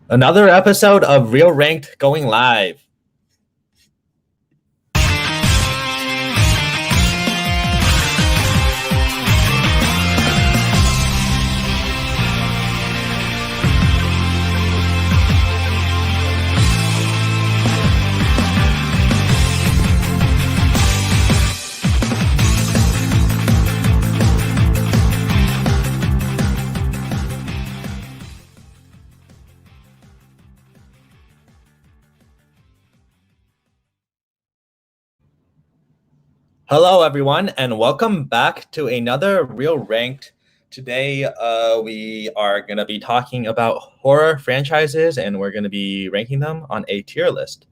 Another episode of Real Ranked going live. Hello, everyone, and welcome back to another Real Ranked. Today, we are going to be talking about horror franchises, and we're going to be ranking them on a tier list.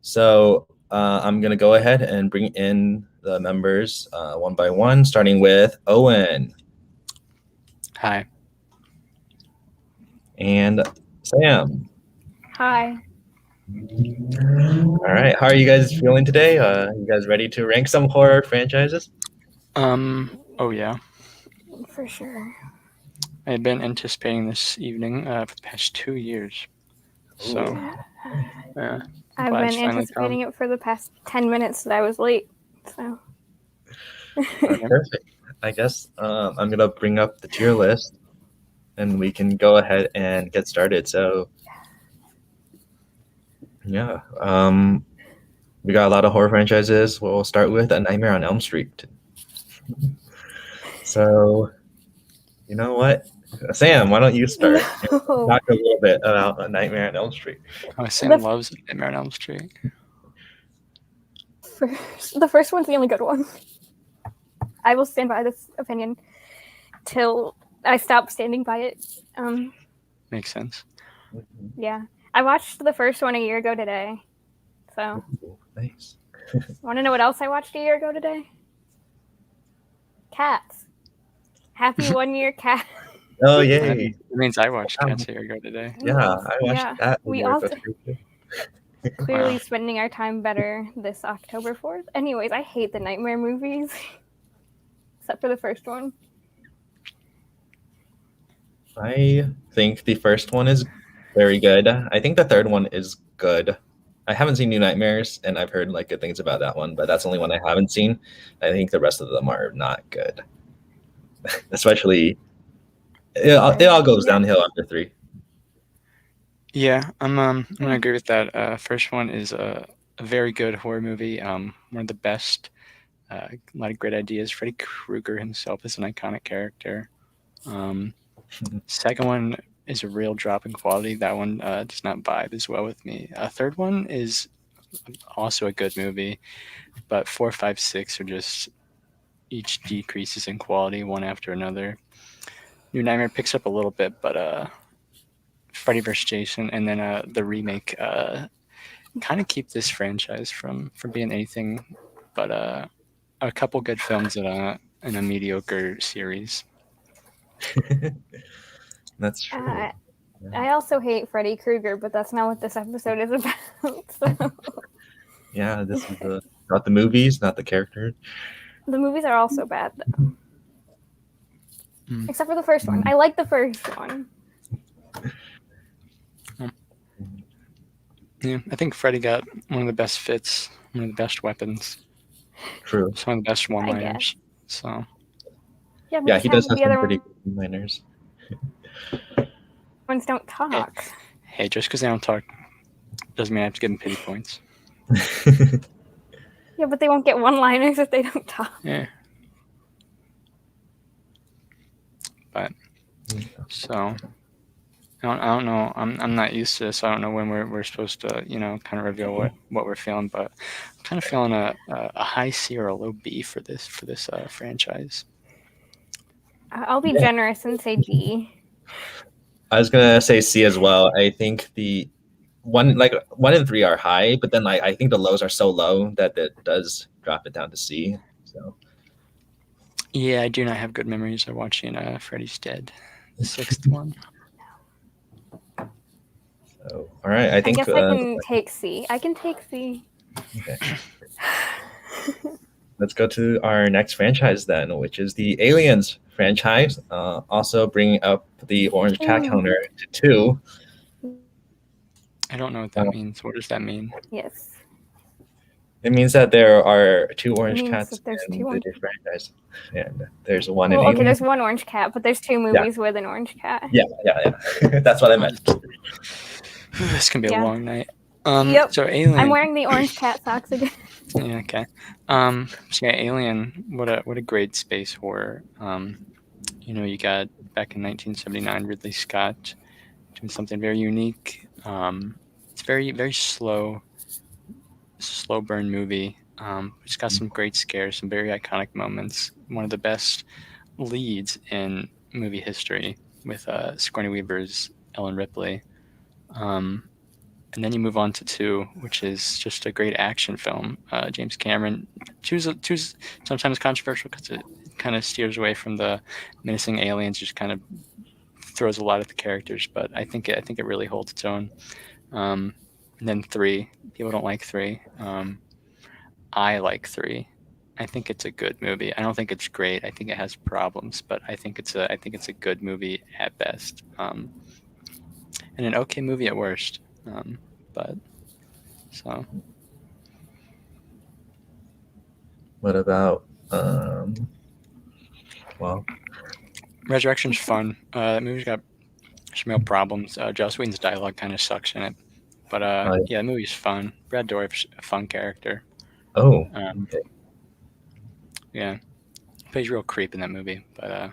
So I'm going to go ahead and bring in the members one by one, starting with Owen. Hi. And Sam. Hi. All right, how are you guys feeling today? You guys ready to rank some horror franchises? Oh yeah. For sure. I've been anticipating this evening for the past 2 years. So, yeah. I've been anticipating it for the past 10 minutes that I was late. So. Perfect. I guess I'm going to bring up the tier list and we can go ahead and get started. So, yeah. We got a lot of horror franchises. We'll start with A Nightmare on Elm Street. So, you know what? Sam, why don't you start? No. Talk a little bit about A Nightmare on Elm Street. Oh, Sam loves A Nightmare on Elm Street. The first one's the only good one. I will stand by this opinion till I stop standing by it. Makes sense. Yeah. I watched the first one a year ago today. So. Nice. Want to know what else I watched a year ago today? Cats. Happy 1 year cat. Oh, yay. It means I watched Cats a year ago today. Yeah, I watched that. We all clearly spending our time better this October 4th. Anyways, I hate the Nightmare movies. Except for the first one. I think the first one is very good. I think the third one is good. I haven't seen New Nightmares, and I've heard good things about that one, but that's the only one I haven't seen. I think the rest of them are not good. Especially, it all goes downhill after 3. Yeah, I'm gonna agree with that. First one is a very good horror movie. One of the best. A lot of great ideas. Freddy Krueger himself is an iconic character. Second one is a real drop in quality. That one does not vibe as well with me. Third one is also a good movie, but 4, 5, 6 are just each decreases in quality one after another. New Nightmare picks up a little bit, but Freddy vs. Jason and then the remake kind of keep this franchise from being anything but a couple good films in a mediocre series. That's true. I also hate Freddy Krueger, but that's not what this episode is about. So. Yeah, this is about the movies, not the character. The movies are also bad, though. Except for the first one. I like the first one. Yeah, I think Freddy got one of the best fits, one of the best weapons. True. Some of the best one-liners. So. Yeah, he does have some pretty good one-liners. Ones don't talk. Hey, just because they don't talk doesn't mean I have to give them pity points. Yeah, but they won't get one-liners if they don't talk. Yeah. But so I don't know. I'm not used to this. I don't know when we're supposed to kind of reveal what we're feeling. But I'm kind of feeling a high C or a low B for this franchise. I'll be generous and say B. I was gonna say C as well. I think the 1 and 3 are high, but then I think the lows are so low that it does drop it down to C. So. Yeah, I do not have good memories of watching Freddy's Dead, the 6th one. So, all right, I think I guess I can take C. I can take C. Okay. let's go to our next franchise then, which is the Aliens franchise. Also bringing up the orange cat counter to 2. I don't know what that means. What does that mean? Yes. It means that there are 2 orange means cats that there's in 2 orange- the franchise, and there's one Well, in okay, Alien. there's 1 orange cat, but there's 2 movies with an orange cat. Yeah. That's what I meant. This can be a long night. Yep. So Alien. I'm wearing the orange cat socks again. Yeah, okay. So yeah, Alien, what a great space horror. You got back in 1979 Ridley Scott doing something very unique. It's very, very slow burn movie. It's got some great scares, some very iconic moments. One of the best leads in movie history with Sigourney Weaver's Ellen Ripley. And then you move on to 2, which is just a great action film. James Cameron, choose sometimes controversial because it kind of steers away from the menacing aliens, just kind of throws a lot at the characters. But I think it really holds its own. And then 3, people don't like 3. I like 3. I think it's a good movie. I don't think it's great. I think it has problems, but I think it's a good movie at best, and an okay movie at worst. But so. What about Resurrection's fun. The movie's got some real problems. Joss Whedon's dialogue kind of sucks in it, but yeah, the movie's fun. Brad Dourif's a fun character. Oh, okay. Yeah, he plays real creep in that movie, but oh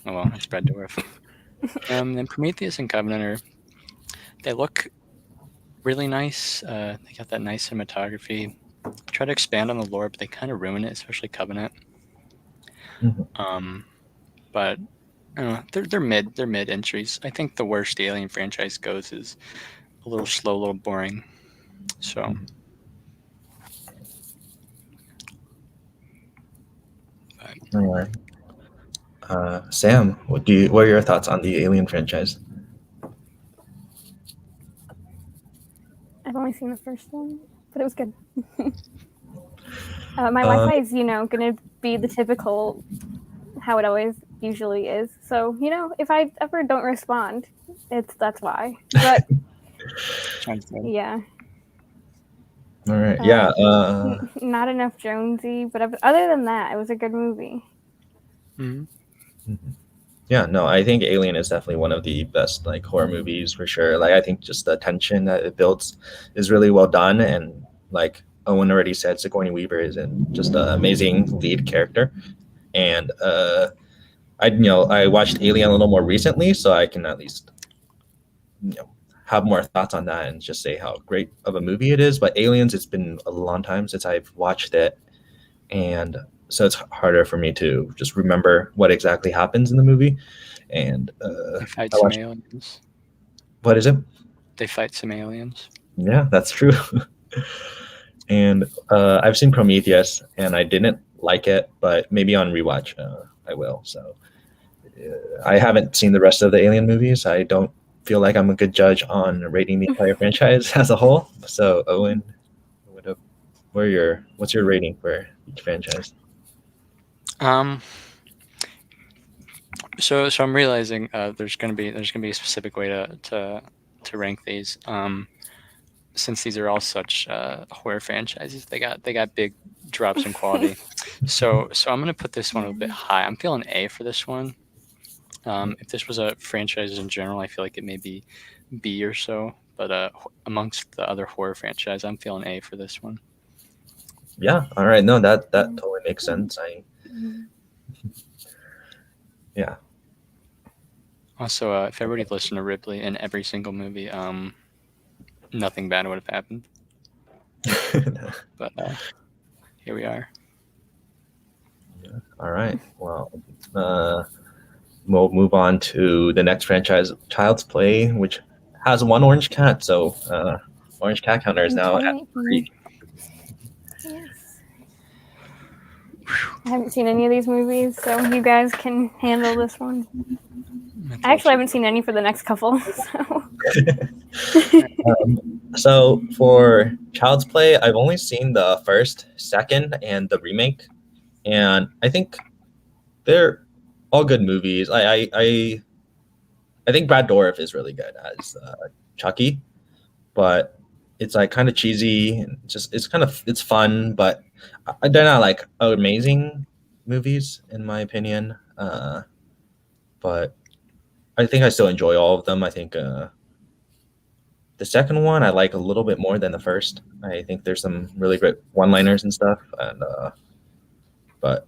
well, it's Brad Dourif. Then Prometheus and Covenant they look really nice. They got that nice cinematography. Try to expand on the lore, but they kind of ruin it, especially Covenant. Mm-hmm. But I don't know, they're mid entries. I think the worst Alien franchise goes is a little slow, a little boring. So. All right. Sam, what are your thoughts on the Alien franchise? I've only seen the first one, but it was good. My Wi-Fi is, going to be the typical, how it always usually is. So, if I ever don't respond, that's why. But yeah. All right. Yeah. Not enough Jonesy, but other than that, it was a good movie. Mm-hmm. Yeah, no, I think Alien is definitely one of the best horror movies for sure. I think just the tension that it builds is really well done, and like Owen already said, Sigourney Weaver is just an amazing lead character. And I watched Alien a little more recently, so I can at least have more thoughts on that and just say how great of a movie it is. But Aliens, it's been a long time since I've watched it, and so it's harder for me to just remember what exactly happens in the movie. And they fight some aliens. What is it? They fight some aliens. Yeah, that's true. And I've seen Prometheus, and I didn't like it, but maybe on rewatch I will. So I haven't seen the rest of the Alien movies. I don't feel like I'm a good judge on rating the entire franchise as a whole. So Owen, what's your rating for each franchise? So I'm realizing there's gonna be a specific way to rank these. Since these are all such horror franchises, they got big drops in quality. So I'm gonna put this one a bit high. I'm feeling A for this one. If this was a franchise in general, I feel like it may be B or so. But amongst the other horror franchise, I'm feeling A for this one. Yeah. All right. No, that totally makes sense. Yeah. Also, if everybody listened to Ripley in every single movie, nothing bad would have happened. But here we are. Yeah. All right. Well, we'll move on to the next franchise, Child's Play, which has 1 orange cat. So orange cat counter is now at 3. Yes. I haven't seen any of these movies, so you guys can handle this one. I actually haven't seen any for the next couple. So for Child's Play, I've only seen the first, second, and the remake. and I think they're all good movies. I think Brad Dourif is really good as Chucky, but it's like kind of cheesy and just it's fun, but they're not like amazing movies in my opinion. But I think I still enjoy all of them. I think the second one I like a little bit more than the first. I think there's some really great one-liners and stuff, and but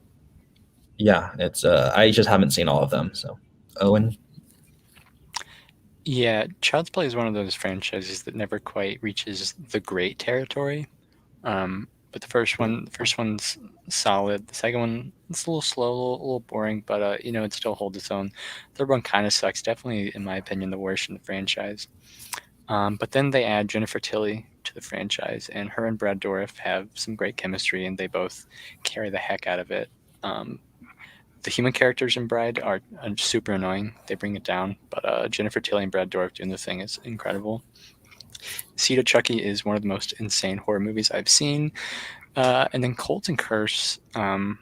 yeah, it's I just haven't seen all of them. So, Owen. Yeah, Child's Play is one of those franchises that never quite reaches the great territory. But the first one's solid. The second one, it's a little slow, a little boring, but it still holds its own. Third one kind of sucks. Definitely, in my opinion, the worst in the franchise. But then they add Jennifer Tilly to the franchise, and her and Brad Dourif have some great chemistry, and they both carry the heck out of it. The human characters in Bride are super annoying. They bring it down, but Jennifer Tilly and Brad Dourif doing the thing is incredible. Seed of Chucky is one of the most insane horror movies I've seen. And then Cult and Curse, I'm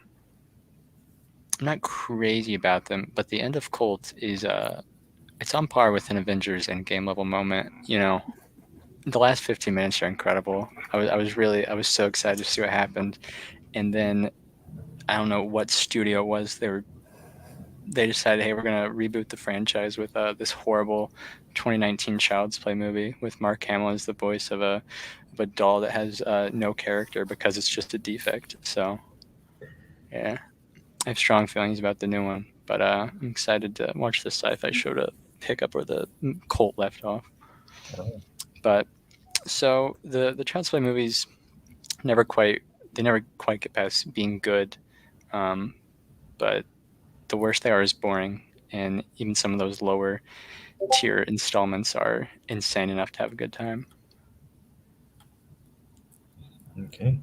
not crazy about them, but the end of Cult is it's on par with an Avengers Endgame level moment. The last 15 minutes are incredible. I was so excited to see what happened, and then I don't know what studio it was. They decided, hey, we're gonna reboot the franchise with this horrible 2019 Child's Play movie with Mark Hamill as the voice of a doll that has no character because it's just a defect. So yeah, I have strong feelings about the new one, but I'm excited to watch the sci-fi show to pick up where the Cult left off. But so the Child's Play movies never quite get past being good, but the worst they are is boring, and even some of those lower tier installments are insane enough to have a good time. Okay.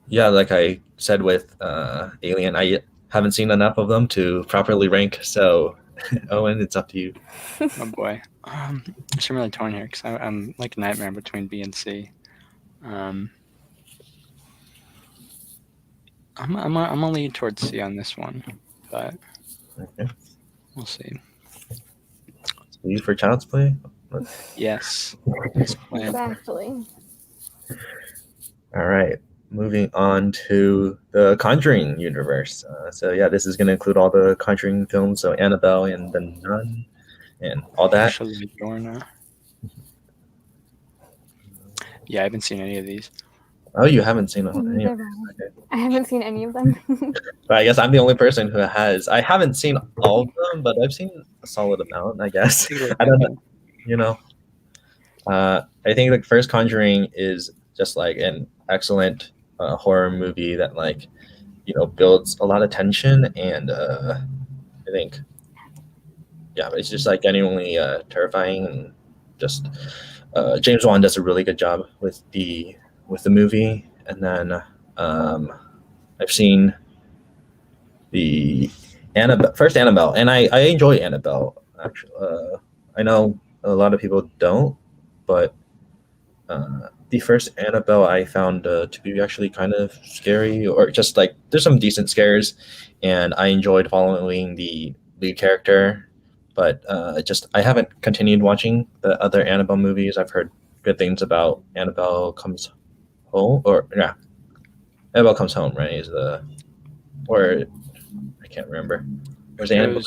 Yeah, like I said with Alien, I haven't seen enough of them to properly rank. So, Owen, it's up to you. Oh boy, I'm really torn here because I'm like a nightmare between B and C. I'm gonna lean towards C on this one, but Okay. we'll see. C for Child's Play? Yes. Exactly. All right. Moving on to the Conjuring Universe. So yeah, this is going to include all the Conjuring films, so Annabelle and the Nun and all that. Actually, yeah, I haven't seen any of these. Oh, you haven't seen any of them? I haven't seen any of them. But I guess I'm the only person who has. I haven't seen all of them, but I've seen a solid amount, I guess. I don't know. I think the first Conjuring is just like an excellent horror movie that builds a lot of tension, and I think it's just like genuinely terrifying, and just James Wan does a really good job with the movie. And then I've seen the first Annabelle, and I enjoy Annabelle actually. I know a lot of people don't, but the first Annabelle I found to be actually kind of scary, or just like there's some decent scares, and I enjoyed following the lead character. But I haven't continued watching the other Annabelle movies. I've heard good things about Annabelle Comes Home, Annabelle Comes Home, right? Or I can't remember. There's Annabelle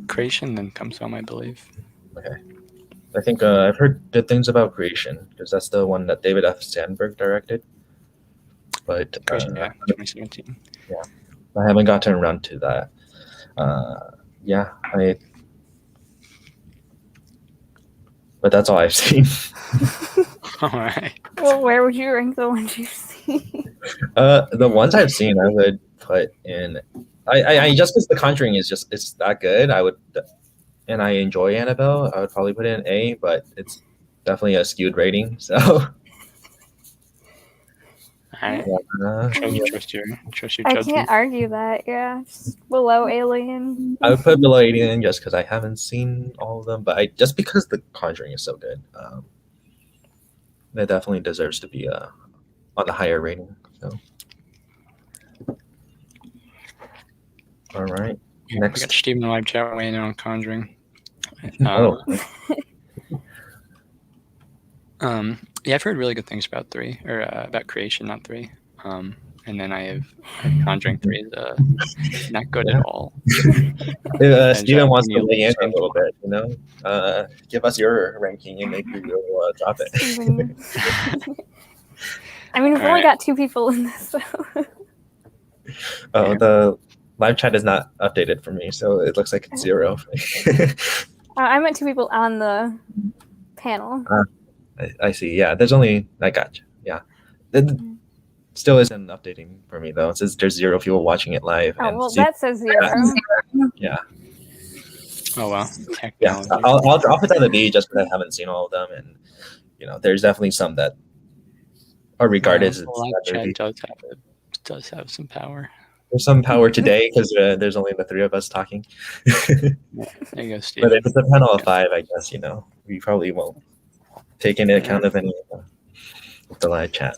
Creation, then Comes Home, I believe. Okay. I think I've heard good things about Creation, because that's the one that David F. Sandberg directed. But Creation, 2017. Yeah, I haven't gotten around to that. But that's all I've seen. All right. Well, where would you rank the ones you've seen? The ones I've seen, I would put in. I just because The Conjuring it's that good. I would. And I enjoy Annabelle, I would probably put it in A, but it's definitely a skewed rating. So I trust your judgment. I can't argue that. Yeah, just below Alien. I would put below Alien just because I haven't seen all of them, but just because The Conjuring is so good, it definitely deserves to be on the higher rating. So All right. We Next. got Stephen in live chat weighing in on Conjuring. Oh. Yeah, I've heard really good things about 3, or about Creation, not 3. And then I have heard Conjuring 3 is not good at all. Steven wants to Neil weigh in a James little Wan. bit. Give us your ranking and maybe we'll drop it. I mean, we've only got 2 people in this, so. Oh, the live chat is not updated for me, so it looks like it's 0. I meant 2 people on the panel. I see. Yeah, there's only. I got you. Yeah. It still isn't updating for me, though. It says there's 0 people watching it live. Oh, well, that says 0. Yeah. Oh, well. Yeah, I'll drop it on the D just because I haven't seen all of them. And, there's definitely some that are regarded as. The live chat does have some power. There's some power today because there's only the 3 of us talking. There you go, Steve. But if it's a panel of 5, I guess, we probably won't take into account of any of the live chat.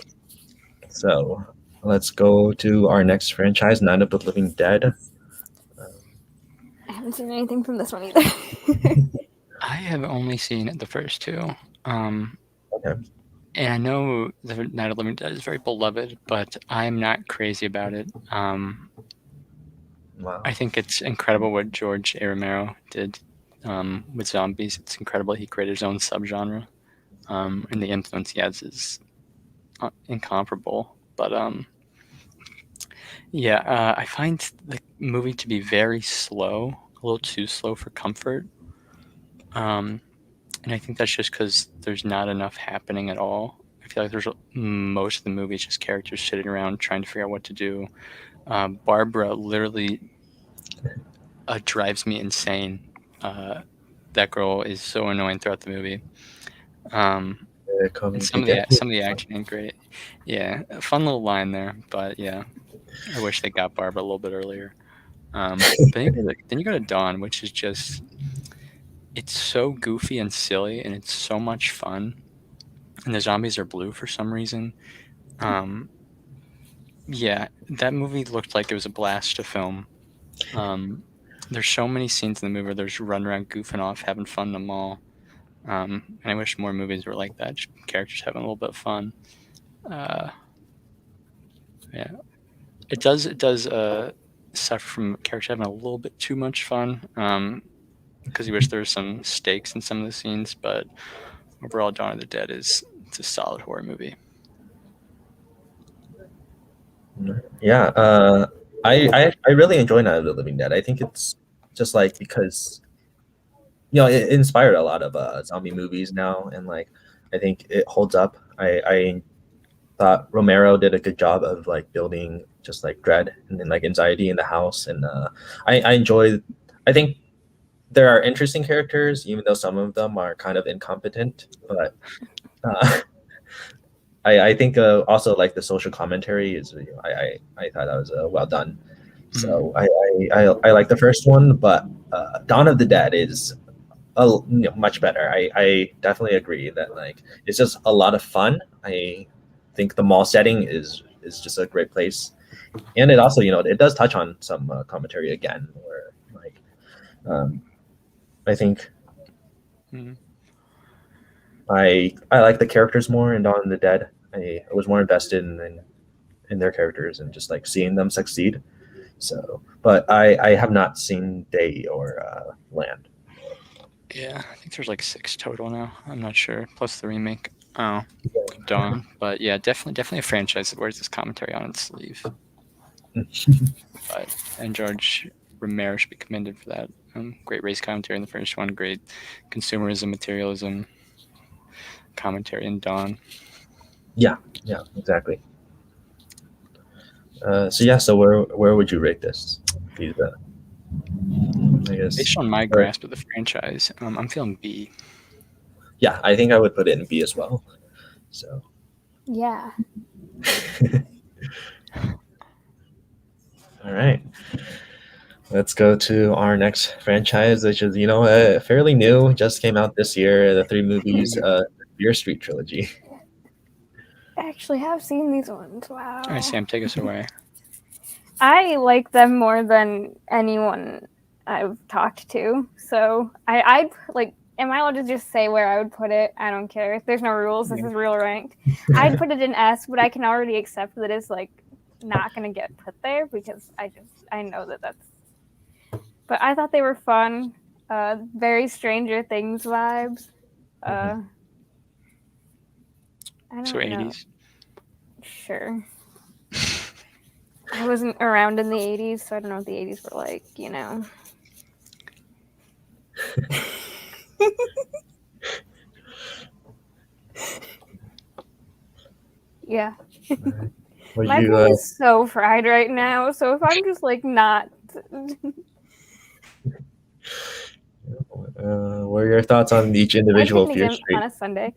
So let's go to our next franchise, Night of the Living Dead. I haven't seen anything from this one either. I have only seen the first 2. Okay. And I know the Night of the Living Dead is very beloved, but I'm not crazy about it. Wow. I think it's incredible what George A. Romero did with zombies. It's incredible. He created his own subgenre. And the influence he has is incomparable. But I find the movie to be very slow, a little too slow for comfort. And I think that's just because there's not enough happening at all. I feel like most of the movie is just characters sitting around trying to figure out what to do. Barbara literally drives me insane. That girl is so annoying throughout the movie. And some of the action ain't great. Yeah, a fun little line there, but yeah, I wish they got Barbara a little bit earlier. But then you go to Dawn, which is just, it's so goofy and silly, and it's so much fun. And the zombies are blue for some reason. Yeah, that movie looked like it was a blast to film. There's so many scenes in the movie where there's run around goofing off, having fun in the mall. And I wish more movies were like that, just characters having a little bit of fun. Yeah, it does suffer from characters having a little bit too much fun, because you wish there was some stakes in some of the scenes, but overall, Dawn of the Dead it's a solid horror movie. Yeah, I really enjoy Night of the Living Dead. I think it's just like because it inspired a lot of zombie movies now, and like I think it holds up. I thought Romero did a good job of like building just like dread and then like anxiety in the house, and I enjoy. I think there are interesting characters, even though some of them are kind of incompetent. But I think also like the social commentary is. I thought that was well done. So I like the first one, but Dawn of the Dead is much better. I definitely agree that like it's just a lot of fun. I think the mall setting is just a great place, and it also it does touch on some commentary again, where like I think I like the characters more in Dawn of the Dead. I was more invested in their characters and just like seeing them succeed. So, but I have not seen Day or Land. Yeah, I think there's like 6 total now. I'm not sure. Plus the remake. Oh, Dawn. But yeah, definitely a franchise that wears this commentary on its sleeve. And George Romero should be commended for that. Great race commentary in the first one. Great consumerism, materialism commentary in Dawn. Yeah, exactly. So where would you rate this? I guess based on my grasp of the franchise, I'm feeling B. Yeah, I think I would put it in B as well. So. Yeah. All right. Let's go to our next franchise, which is fairly new. Just came out this year. The 3 movies, Fear Street Trilogy. I actually have seen these ones. Wow. All right, Sam, take us away. I like them more than anyone I've talked to. So I'd like. Am I allowed to just say where I would put it? I don't care. There's no rules. This is real ranked. I'd put it in S, but I can already accept that it's like not gonna get put there because I know that that's. But I thought they were fun. Very Stranger Things vibes. I don't So know. 80s. Sure. I wasn't around in the 80s, so I don't know what the 80s were like, you know. Yeah. My brain is so fried right now, so if I'm just like not. What are your thoughts on each individual Fear Street? On a Sunday.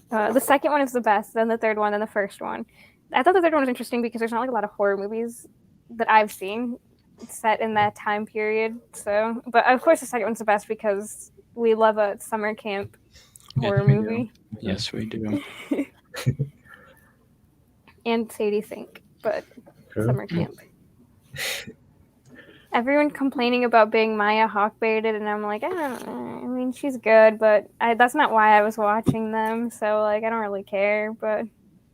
The second one is the best, then the third one, then the first one. I thought the third one was interesting because there's not like a lot of horror movies that I've seen set in that time period. So, but of course the second one's the best because we love a summer camp horror movie. Yes, we do. And Sadie Sink, but summer camp. Everyone complaining about being Maya Hawke baited, and I'm like, I don't know. I mean, she's good, but that's not why I was watching them. So like, I don't really care. But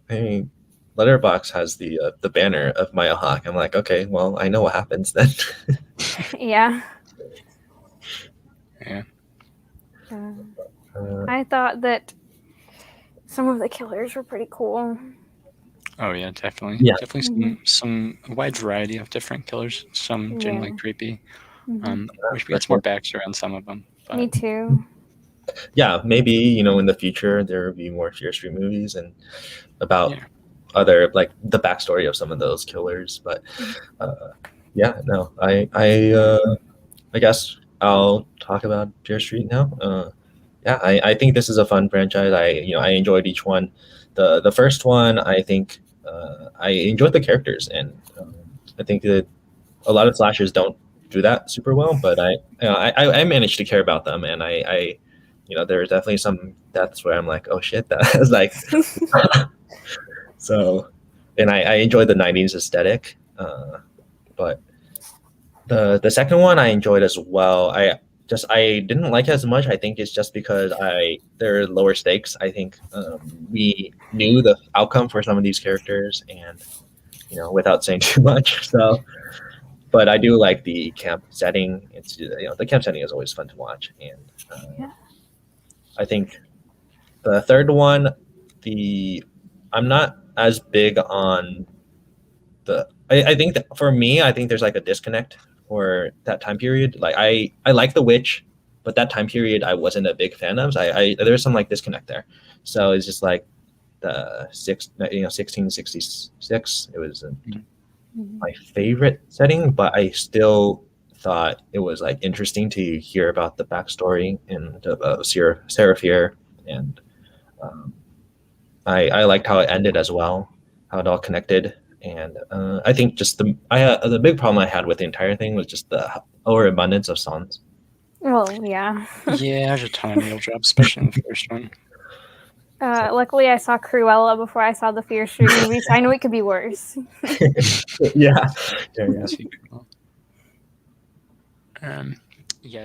I mean, Letterboxd has the banner of Maya Hawke. I'm like, okay, well, I know what happens then. Yeah. Yeah. I thought that some of the killers were pretty cool. Oh yeah, definitely. Yeah. Definitely some wide variety of different killers. Some genuinely creepy. Wish we got some more backstory on some of them. But... Me too. Yeah, maybe in the future there will be more Fear Street movies and about other like the backstory of some of those killers. But I guess I'll talk about Fear Street now. I think this is a fun franchise. I enjoyed each one. The first one, I think I enjoyed the characters, and I think that a lot of slashers don't do that super well. But I managed to care about them, and I there's definitely some deaths where I'm like, oh shit, that was like. So, and I enjoyed the '90s aesthetic, but the second one I enjoyed as well. I didn't like it as much. I think it's just because they're lower stakes. I think we knew the outcome for some of these characters, and without saying too much. So, but I do like the camp setting. It's the camp setting is always fun to watch, and I think the third one, I'm not as big on the. I think that for me, I think there's like a disconnect for that time period. Like I like The Witch, but that time period I wasn't a big fan of. So there's some like disconnect there. So it's just like the 1666. It was my favorite setting, but I still thought it was like interesting to hear about the backstory and Sarah Fear, and I liked how it ended as well, how it all connected. And I think just the big problem I had with the entire thing was just the overabundance of songs. Well, yeah. Yeah, there's a ton of needle drops, especially in the first one. Luckily, I saw Cruella before I saw the Fear Street movie, so I knew it could be worse. Yeah.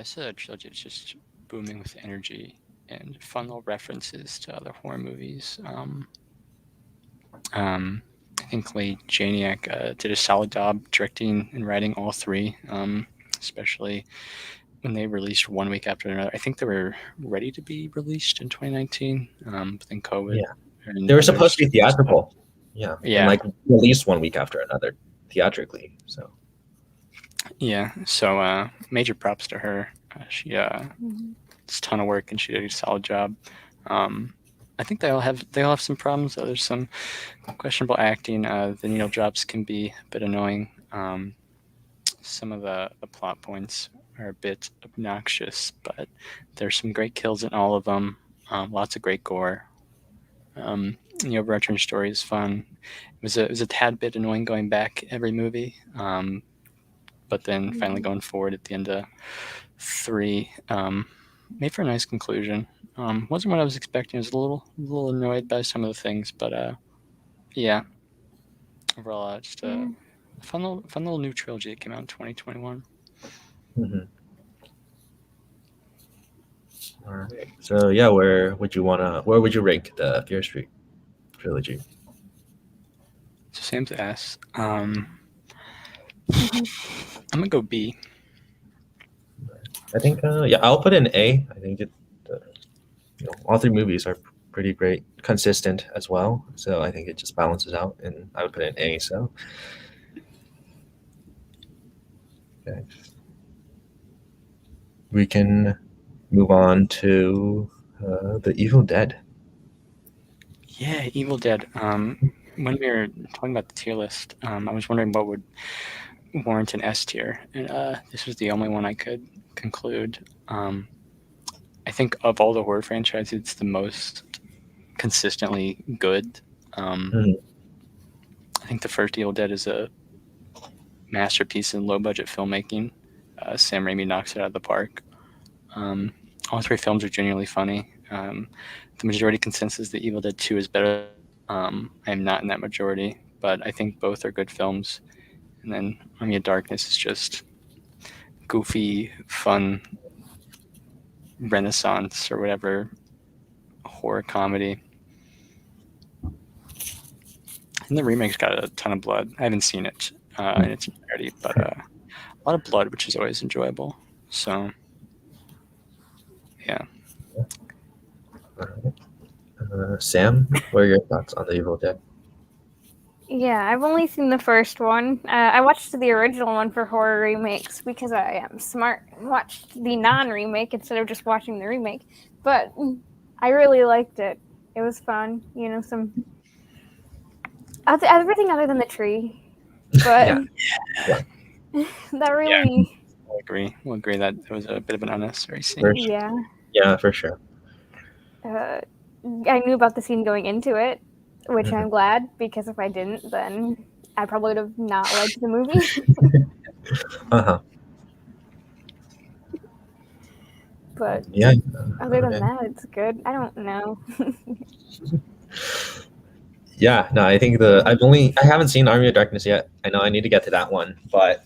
So Trilogy is just booming with energy and fun little references to other horror movies. I think Lee Janiak did a solid job directing and writing all three, especially when they released one week after another. I think they were ready to be released in 2019, but then COVID. Yeah, they were supposed to be theatrical. Yeah, and like released one week after another theatrically. So yeah, so major props to her. She it's a ton of work, and she did a solid job. I think they all have some problems. There's some questionable acting. The needle drops can be a bit annoying. Some of the plot points are a bit obnoxious, but there's some great kills in all of them. Lots of great gore. The overarching story is fun. It was a tad bit annoying going back every movie, but then finally going forward at the end of 3 made for a nice conclusion. Wasn't what I was expecting. I was a little annoyed by some of the things, but yeah. overall, just a fun little new trilogy that came out in 2021. Mm-hmm. All right. So yeah, where would you rank the Fear Street trilogy? So same to S. I'm gonna go B. I think I'll put in A. I think all three movies are pretty great, consistent as well. So I think it just balances out, and I would put in A. So okay. We can move on to the Evil Dead. Yeah, Evil Dead. When we were talking about the tier list, I was wondering what would warrant an S tier, and this was the only one I could conclude. I think of all the horror franchises, it's the most consistently good. I think the first Evil Dead is a masterpiece in low budget filmmaking. Sam Raimi knocks it out of the park. All three films are genuinely funny. The majority consensus that Evil Dead 2 is better. I am not in that majority, but I think both are good films. And then Army of Darkness is just goofy, fun, Renaissance or whatever horror comedy. And the remake's got a ton of blood. I haven't seen it in its entirety, but a lot of blood, which is always enjoyable. So, yeah. All right. Sam, what are your thoughts on the Evil Dead? Yeah, I've only seen the first one. I watched the original one for horror remakes because I am smart and watched the non-remake instead of just watching the remake. But I really liked it. It was fun. Some everything other than the tree. But that really... Yeah, we'll agree that it was a bit of an unnecessary scene. Yeah, for sure. I knew about the scene going into it, which I'm glad, because if I didn't, then I probably would have not liked the movie. But yeah, other than that, it's good. I don't know. Yeah, no, I think I haven't seen Army of Darkness yet. I know I need to get to that one, but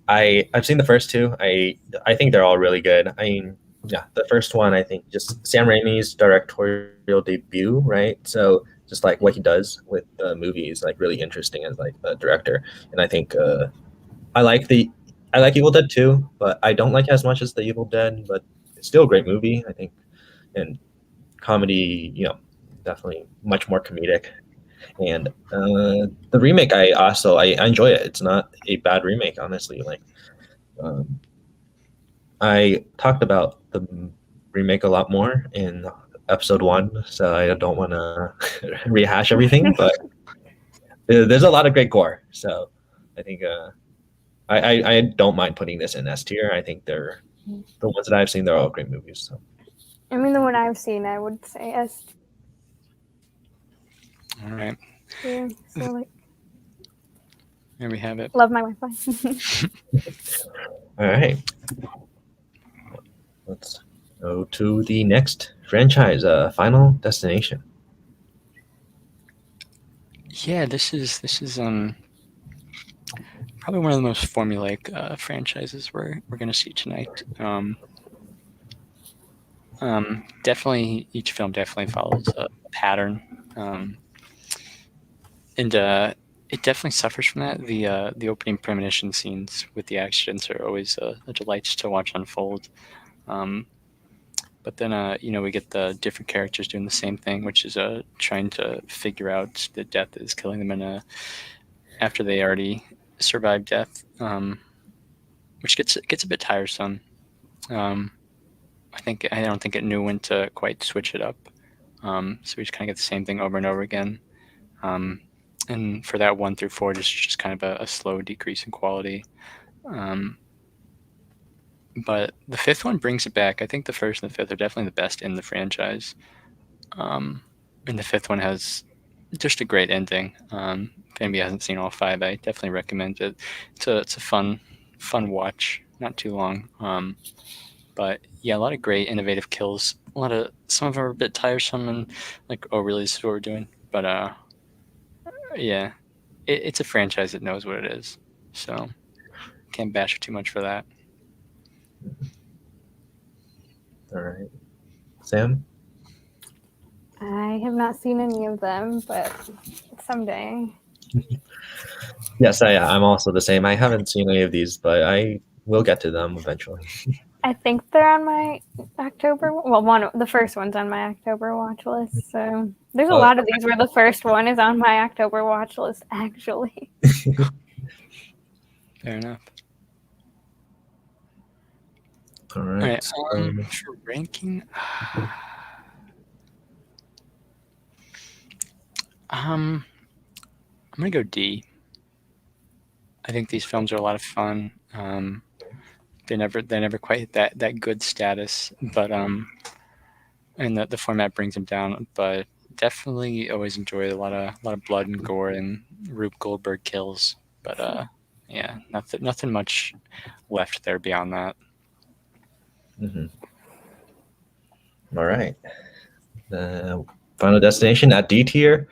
I've seen the first two. I think they're all really good. I mean, yeah, the first one, I think just Sam Raimi's directorial debut, right? So just like what he does with the movie is like really interesting as like a director. And I think I like Evil Dead 2, but I don't like it as much as the Evil Dead, but it's still a great movie, I think. And comedy, definitely much more comedic. And the remake, I enjoy it. It's not a bad remake, honestly. Like I talked about the remake a lot more in episode 1, so I don't want to rehash everything, but there's a lot of great gore. So I think I don't mind putting this in S tier. I think they're the ones that I've seen. They're all great movies. So. I mean, the one I've seen, I would say S. All right. Yeah. So like. There we have it. Love my Wi-Fi. All right. Let's go to the next franchise, Final Destination. Yeah, this is probably one of the most formulaic franchises we're going to see tonight. Definitely, each film definitely follows a pattern, and it definitely suffers from that. The opening premonition scenes with the accidents are always a delight to watch unfold. But then, we get the different characters doing the same thing, which is trying to figure out the death that is killing them after they already survived death, which gets a bit tiresome. I don't think it knew when to quite switch it up. So we just kind of get the same thing over and over again. And for that 1 through 4, just kind of a slow decrease in quality. But the fifth one brings it back. I think the first and the fifth are definitely the best in the franchise. And the fifth one has just a great ending. If anybody hasn't seen all 5, I definitely recommend it. It's a fun watch, not too long. But yeah, a lot of great innovative kills. Some of them are a bit tiresome and like, oh really, this is what we're doing. But yeah, it's a franchise that knows what it is, so can't bash it too much for that. All right, Sam. I have not seen any of them, but someday. Yes, I'm also the same. I haven't seen any of these, but I will get to them eventually. I think they're on my October. Well, the first one's on my October watch list. So there's a lot of these where the first one is on my October watch list, actually. Fair enough. All right. For ranking, I'm gonna go D. I think these films are a lot of fun. They never quite hit that good status, but and the format brings them down. But definitely always enjoy a lot of blood and gore and Rube Goldberg kills. But yeah, nothing much left there beyond that. Mm-hmm. All right. Final Destination at D tier.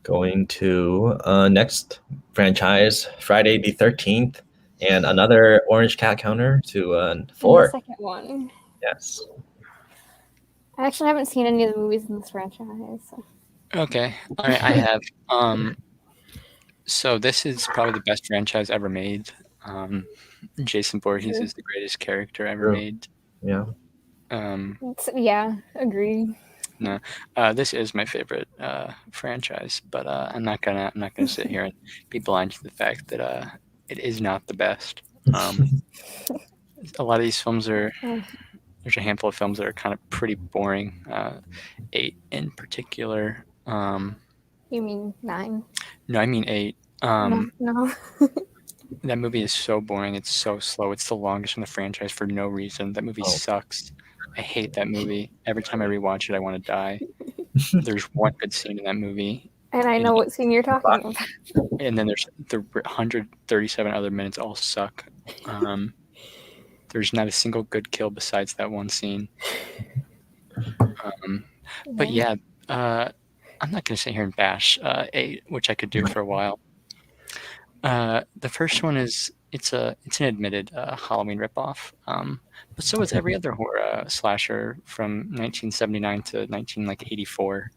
Going to next franchise, Friday the 13th, and another orange cat counter to 4. The second one. Yes. I actually haven't seen any of the movies in this franchise. So. Okay. All right. I have. So this is probably the best franchise ever made. Jason Voorhees is the greatest character ever made. Yeah. Yeah, agree. No, this is my favorite franchise, but I'm not gonna sit here and be blind to the fact that it is not the best. A lot of these films are. There's a handful of films that are kind of pretty boring. 8 in particular. You mean 9? No, I mean 8. No. That movie is so boring. It's so slow. It's the longest in the franchise for no reason. That movie sucks. I hate that movie. Every time I rewatch it, I want to die. There's one good scene in that movie. And I know what scene you're talking about. And then there's the 137 other minutes all suck. There's not a single good kill besides that one scene. But yeah, I'm not going to sit here and bash 8, which I could do for a while. The first one it's an admitted Halloween ripoff, but so is every other horror slasher from 1979 to 1984.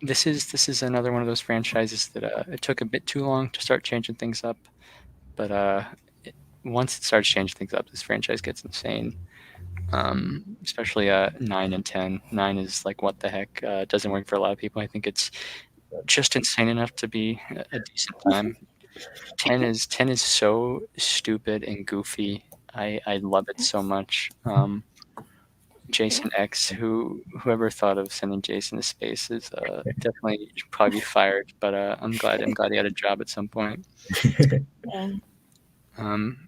This is another one of those franchises that it took a bit too long to start changing things up, but once it starts changing things up, this franchise gets insane. Especially 9 and 10. 9 is like, what the heck? Doesn't work for a lot of people. I think it's just insane enough to be a decent time. 10 is so stupid and goofy. I love it so much. Jason X, whoever thought of sending Jason to space is definitely should probably be fired. But I'm glad he had a job at some point. And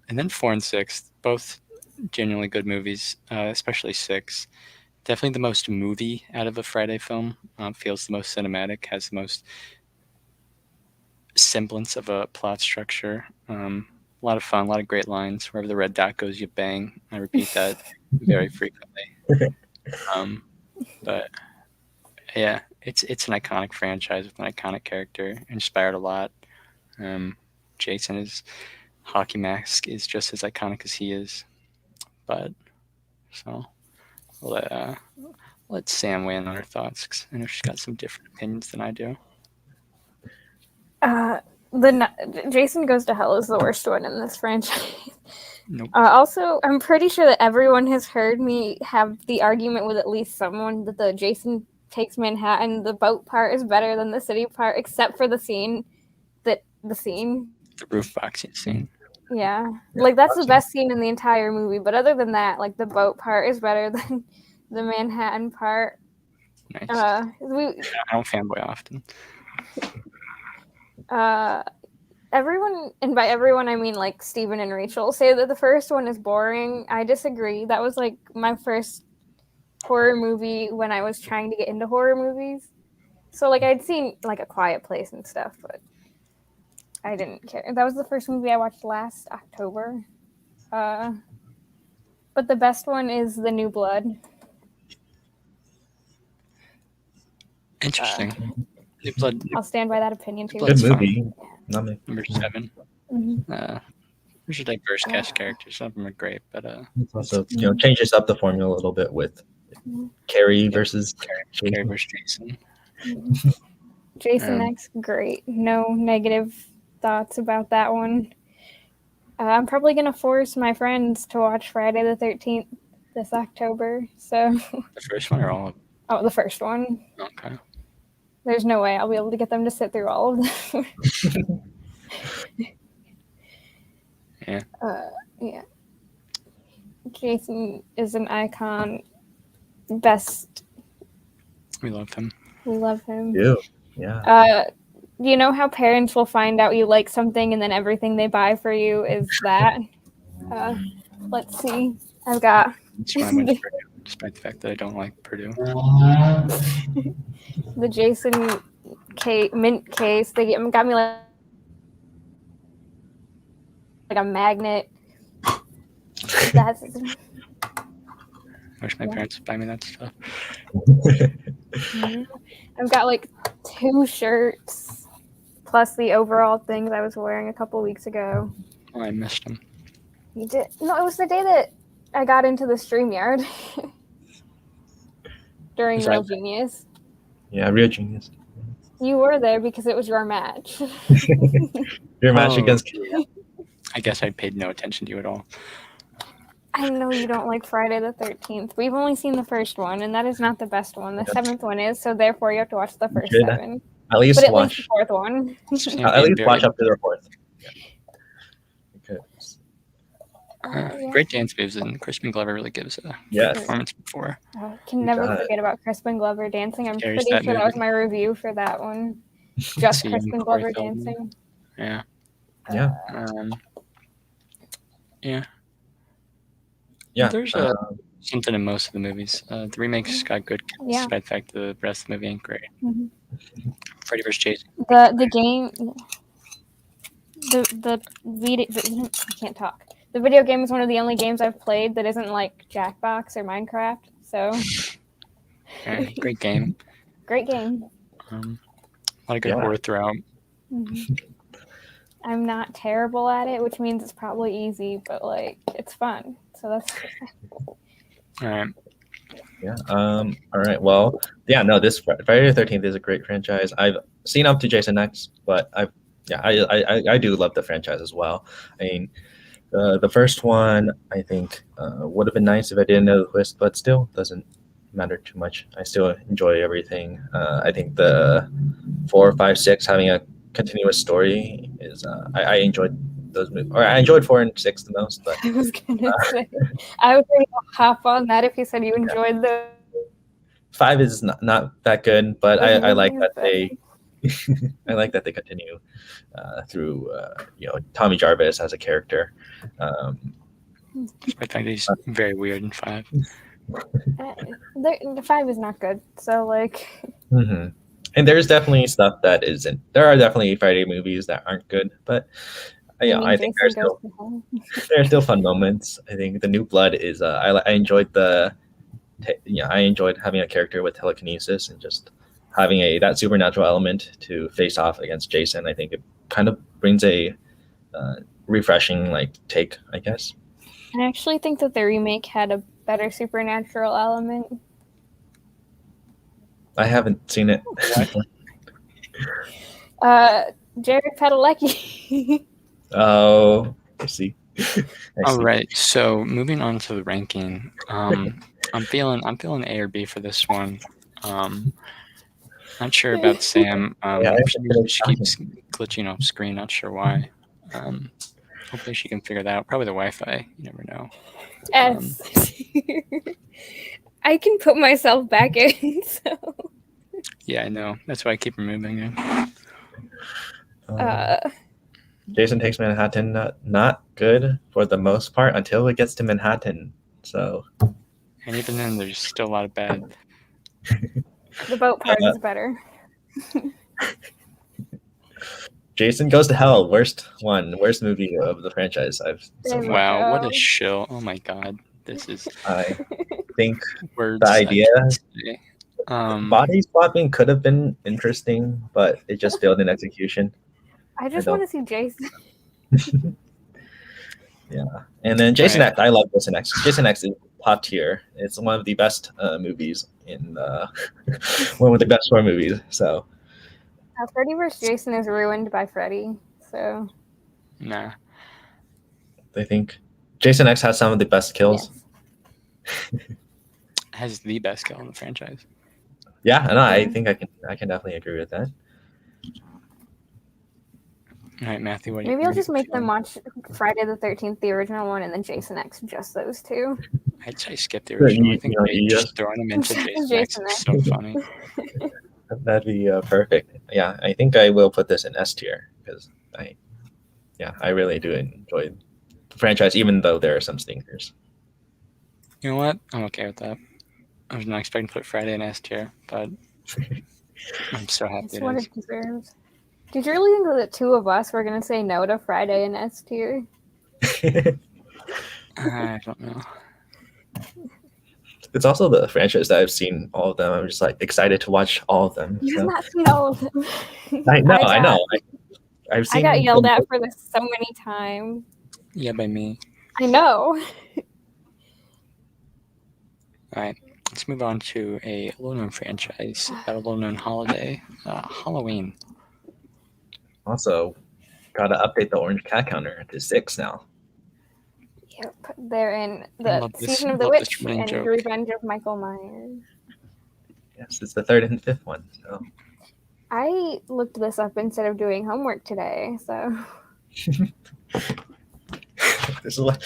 then 4 and 6, both genuinely good movies, especially 6. Definitely the most movie out of a Friday film. Feels the most cinematic, has the most semblance of a plot structure. A lot of fun, a lot of great lines. Wherever the red dot goes, you bang. I repeat that very frequently. But yeah, it's an iconic franchise with an iconic character. Inspired a lot. Jason's hockey mask is just as iconic as he is. But so let Sam weigh in on her thoughts, because I know she's got some different opinions than I do. Jason Goes to Hell is the worst one in this franchise. Nope. Also, I'm pretty sure that everyone has heard me have the argument with at least someone that the Jason Takes Manhattan, the boat part is better than the city part, except for the roof boxing scene. Yeah, like that's the best scene in the entire movie. But other than that, like the boat part is better than the Manhattan part. Nice. I don't fanboy often. Everyone, and by everyone I mean like Steven and Rachel, say that the first one is boring. I disagree. That was like my first horror movie when I was trying to get into horror movies. So like I'd seen like A Quiet Place and stuff, but I didn't care. That was the first movie I watched last October. But the best one is The New Blood. Interesting. New Blood. I'll stand by that opinion too. Blood's Good movie. Number 7. Mhm. There's a diverse cast of characters. Some of them are great, but It's also changes up the formula a little bit with Carrie versus Carrie versus Jason. Jason X, great. No negative thoughts about that one. I'm probably gonna force my friends to watch Friday the 13th this October. So The first one or all of them? Oh, the first one. Okay. There's no way I'll be able to get them to sit through all of them. Yeah. Yeah. Jason is an icon. Best. We love him. We love him. Yeah. You know how parents will find out you like something and then everything they buy for you is that? Let's see. I've got. That's why I went to Purdue, despite the fact that I don't like Purdue. The Jason mint case. They got me like a magnet. That's. I wish my parents would buy me that stuff. I've got like 2 shirts plus the overall things I was wearing a couple weeks ago. Oh, I missed them. You did? No, it was the day that I got into the StreamYard during Real Genius. Yeah, Real Genius. You were there because it was your match. Your match against. I guess I paid no attention to you at all. I know you don't like Friday the 13th. We've only seen the first one, and that is not the best one. The 7th one is, so therefore you have to watch the first 7. At least but at watch least the 4th one. At least watch up to the 4th. Great dance moves, and Crispin Glover really gives a performance before. Can never forget about Crispin Glover dancing. I'm pretty sure that was my review for that one. Just Crispin Glover dancing. Yeah. Yeah. Yeah. There's something in most of the movies. The remakes got good, despite the fact the rest of the movie ain't great. Freddy vs. Jason. The game. The video. I can't talk. The video game is one of the only games I've played that isn't like Jackbox or Minecraft. So. Great game. Great game. A lot of good horror throughout. I'm not terrible at it, which means it's probably easy, but like it's fun. So that's. All right. Yeah. All right. Well, yeah. No, this Friday the 13th is a great franchise. I've seen up to Jason X, but I do love the franchise as well. I mean, the first one I think would have been nice if I didn't know the twist, but still doesn't matter too much. I still enjoy everything. I think the 4, 5, 6 having a continuous story is I enjoyed those movies, or I enjoyed 4 and 6 the most. But I was gonna say I was ready to hop on that if you said you enjoyed the 5 is not that good, but I like that they I like that they continue through Tommy Jarvis as a character. I think he's very weird in 5. The 5 is not good, so like. And there's definitely stuff that isn't. There are definitely Friday movies that aren't good, but I think there's still fun moments. I think the New Blood is. I enjoyed I enjoyed having a character with telekinesis and just having that supernatural element to face off against Jason. I think it kind of brings a refreshing take, I guess. I actually think that the remake had a better supernatural element. I haven't seen it. Jared Padalecki. Oh, I see. All right. So moving on to the ranking, I'm feeling A or B for this one. Not sure about Sam. She keeps glitching off screen. Not sure why. Hopefully she can figure that out. Probably the Wi-Fi. You never know. Yes. I can put myself back in. So. Yeah, I know. That's why I keep removing it. Jason Takes Manhattan, not good for the most part until it gets to Manhattan. So. And even then, there's still a lot of bad. The boat part is better. Jason Goes to Hell, worst movie of the franchise I've seen. Wow, what a shill. Oh my god. This is I think words the Body swapping could have been interesting, but it just failed in execution. I just want to see Jason. Yeah, and then Jason Right. X. I love Jason X. Jason X is top tier. It's one of the best movies in one of the best horror movies. So Freddy vs. Jason is ruined by Freddy. So Nah. I think Jason X has some of the best kills. yes. Has the best kill in the franchise. Yeah, and I Yeah. think I can definitely agree with that. All right, Matthew, what do Maybe you I'll just make them watch Friday the 13th, the original one, and then Jason X, just those two. I'd say skip the original. I think you just throwing them into Jason X Jason is X. so funny. That'd be perfect. Yeah, I think I will put this in S tier because I really do enjoy the franchise, even though there are some stinkers. You know what? I'm okay with that. I was not expecting to put Friday in S tier, but I'm so happy That's it what is. it deserves. Did you really think that the two of us were going to say no to Friday in S tier? I don't know. It's also the franchise that I've seen all of them. I'm just like excited to watch all of them. You So. have not seen all of them. I know. I've seen. I got yelled at for this so many times. Yeah, by me. I know. All right, let's move on to a little-known franchise about a little-known holiday, Halloween. Also, gotta update the orange cat counter to 6 now. Yep, they're in I the love this- Season of the love this Witch running and joke. Revenge of Michael Myers. Yes, it's the 3rd and 5th one. So I looked this up instead of doing homework today, so this is what.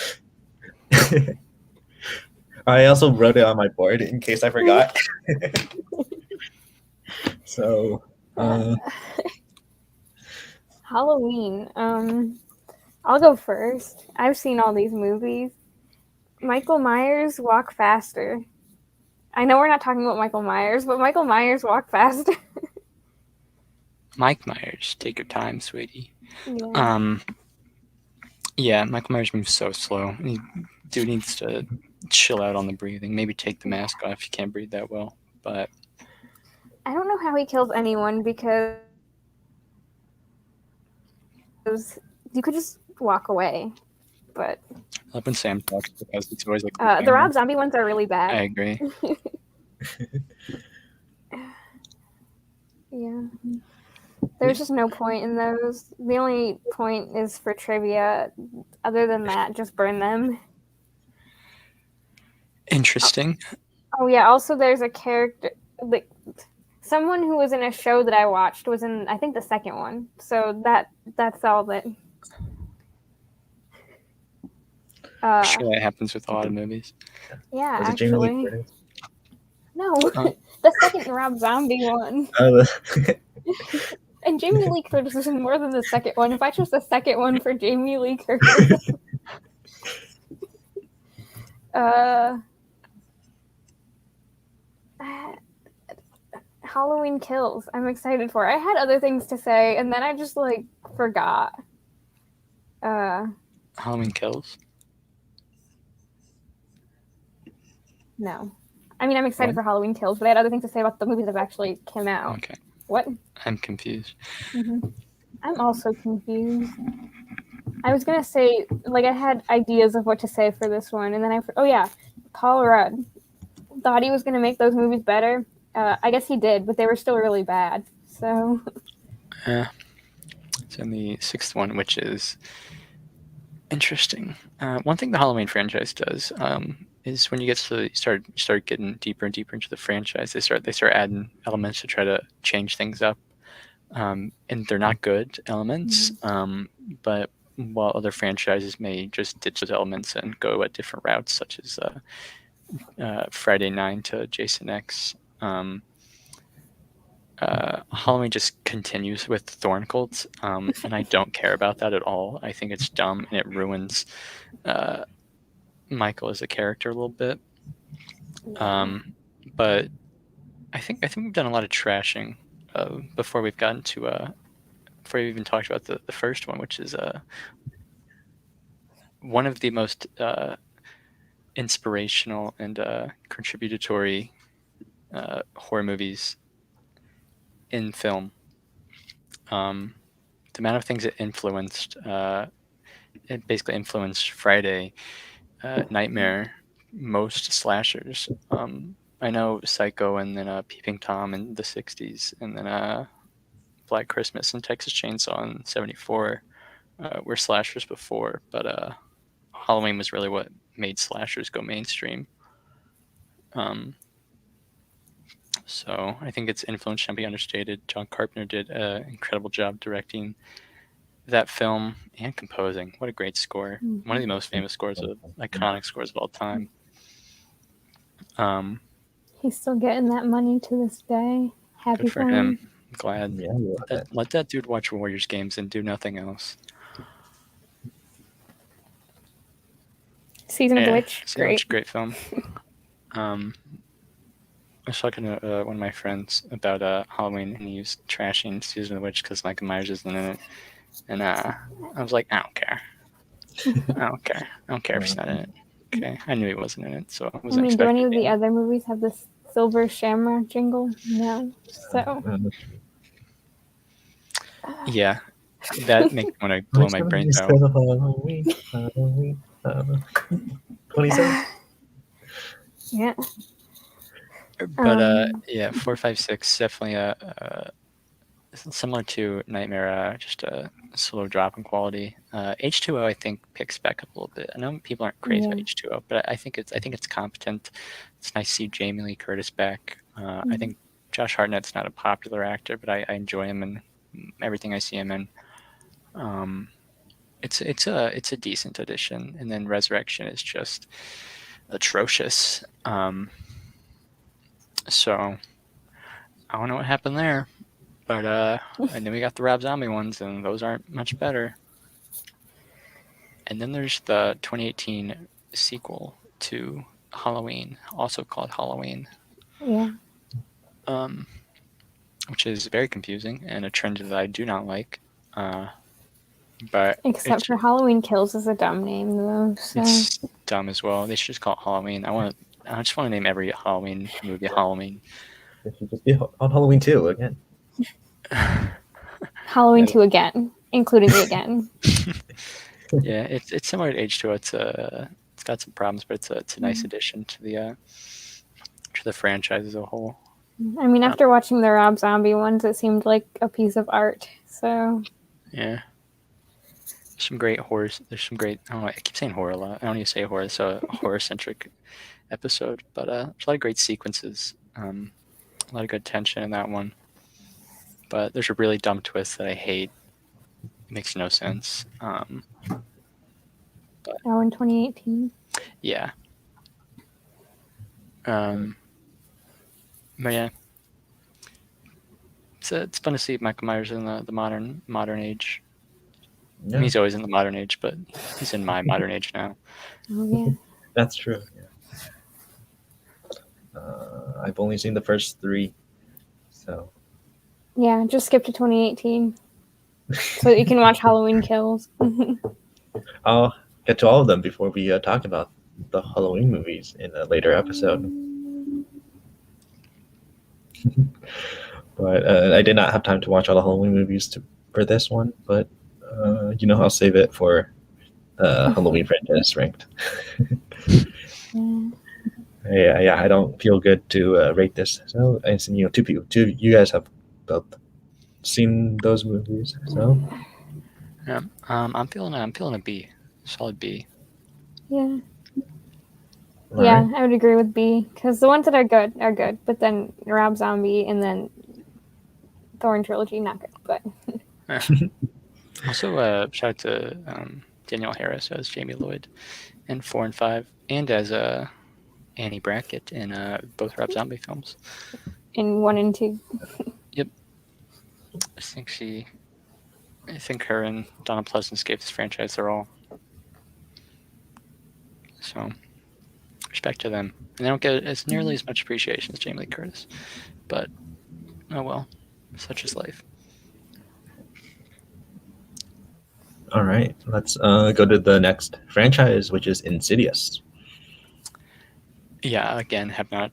I also wrote it on my board in case I forgot. So, Halloween. I'll go first. I've seen all these movies. Michael Myers, Walk Faster. I know we're not talking about Michael Myers, but Michael Myers, Walk Faster. Mike Myers, take your time, sweetie. Yeah. Yeah, Michael Myers moves so slow. Dude needs to chill out on the breathing. Maybe take the mask off if you can't breathe that well. But I don't know how he kills anyone because you could just walk away. But I love when Sam talks because it's always like the Rob Zombie ones are really bad. I agree. Yeah. There's just no point in those. The only point is for trivia. Other than that, just burn them. Interesting. Oh yeah, also there's a character, like someone who was in a show that I watched was in, I think, the second one. So that's all that. Sure, that happens with a lot of movies. Yeah, was it actually. Jamie Lee Curtis? No, the second Rob Zombie one. And Jamie Lee Curtis is more than the second one. If I chose the second one for Jamie Lee Curtis. Halloween Kills. I'm excited for it. I had other things to say, and then I just forgot. Halloween Kills? No. I mean, I'm excited for Halloween Kills, but I had other things to say about the movies that have actually come out. Okay. What? I'm confused. Mm-hmm. I'm also confused. I was going to say, I had ideas of what to say for this one, and then Paul Rudd thought he was going to make those movies better. I guess he did, but they were still really bad. So. It's in the 6th one, which is interesting. One thing the Halloween franchise does is when you get to start getting deeper and deeper into the franchise, they start adding elements to try to change things up, and they're not good elements. But while other franchises may just ditch those elements and go at different routes, such as Friday 9 to Jason X. Halloween just continues with Thorn Cult, and I don't care about that at all. I think it's dumb and it ruins Michael as a character a little bit. But I think we've done a lot of trashing before we've gotten to before we even talked about the first one, which is one of the most inspirational and contributory horror movies in film. The amount of things it influenced, it basically influenced Friday, Nightmare, most slashers. I know Psycho and then Peeping Tom in the 60s, and then Black Christmas and Texas Chainsaw in 74 were slashers before, but Halloween was really what made slashers go mainstream. So I think its influence shouldn't be understated. John Carpenter did an incredible job directing that film and composing. What a great score. One of the most famous scores, iconic scores of all time. He's still getting that money to this day. Happy good for him. I'm glad. Yeah, Let that dude watch Warriors games and do nothing else. Season of the Witch, great film. I was talking to one of my friends about Halloween, and he was trashing Season of the Witch because Michael Myers isn't in it. And I was like, I don't care. I don't care if he's not in it. Okay, I knew he wasn't in it, so I wasn't expecting. Do any of the other movies have the Silver Shamrock jingle? No. So. Yeah, that makes me want to blow my brains out. Halloween, 27. Yeah. But yeah, 4, 5, 6 definitely similar to Nightmare, just a slow drop in quality. H2O I think picks back up a little bit. I know people aren't crazy about H2O, but I think it's competent. It's nice to see Jamie Lee Curtis back. I think Josh Hartnett's not a popular actor, but I enjoy him and everything I see him in. It's a decent addition, and then Resurrection is just atrocious. So I don't know what happened there, but and then we got the Rob Zombie ones, and those aren't much better. And then there's the 2018 sequel to Halloween, also called Halloween. Yeah. Which is very confusing and a trend that I do not like. But except for Halloween Kills is a dumb name though. So. It's dumb as well. They should just call it Halloween. I just want to name every Halloween movie Halloween. It should just be on Halloween 2 again. Halloween 2 again, including the again. Yeah, it's similar to H2O. It's got some problems, but it's a nice addition to the franchise as a whole. I mean, after watching the Rob Zombie ones, it seemed like a piece of art. So yeah, there's some great horror. There's some great. I keep saying horror a lot. I don't even say horror. It's a horror-centric episode, but there's a lot of great sequences. A lot of good tension in that one. But there's a really dumb twist that I hate. It makes no sense. But in 2018. Yeah. But yeah, it's fun to see Michael Myers in the modern age. Yeah. I mean, he's always in the modern age, but he's in my modern age now. Oh yeah, that's true. Yeah. I've only seen the first 3, so. Yeah, just skip to 2018, so that you can watch Halloween Kills. I'll get to all of them before we talk about the Halloween movies in a later episode. But I did not have time to watch all the Halloween movies for this one, but I'll save it for Halloween franchise ranked. Yeah, I don't feel good to rate this. So, two you guys have both seen those movies, so. Yeah, I'm feeling a B, solid B. Yeah. Yeah, I would agree with B, because the ones that are good, but then Rob Zombie and then Thorn Trilogy, not good, but. Also, shout out to Danielle Harris as Jamie Lloyd in 4 and 5, and as Annie Brackett in both Rob Zombie films. In 1 and 2. Yep. I think her and Donna Pleasance gave this franchise their all. So, respect to them. And they don't get as nearly as much appreciation as Jamie Lee Curtis. But, oh well, such is life. All right, let's go to the next franchise, which is Insidious. Yeah, again, have not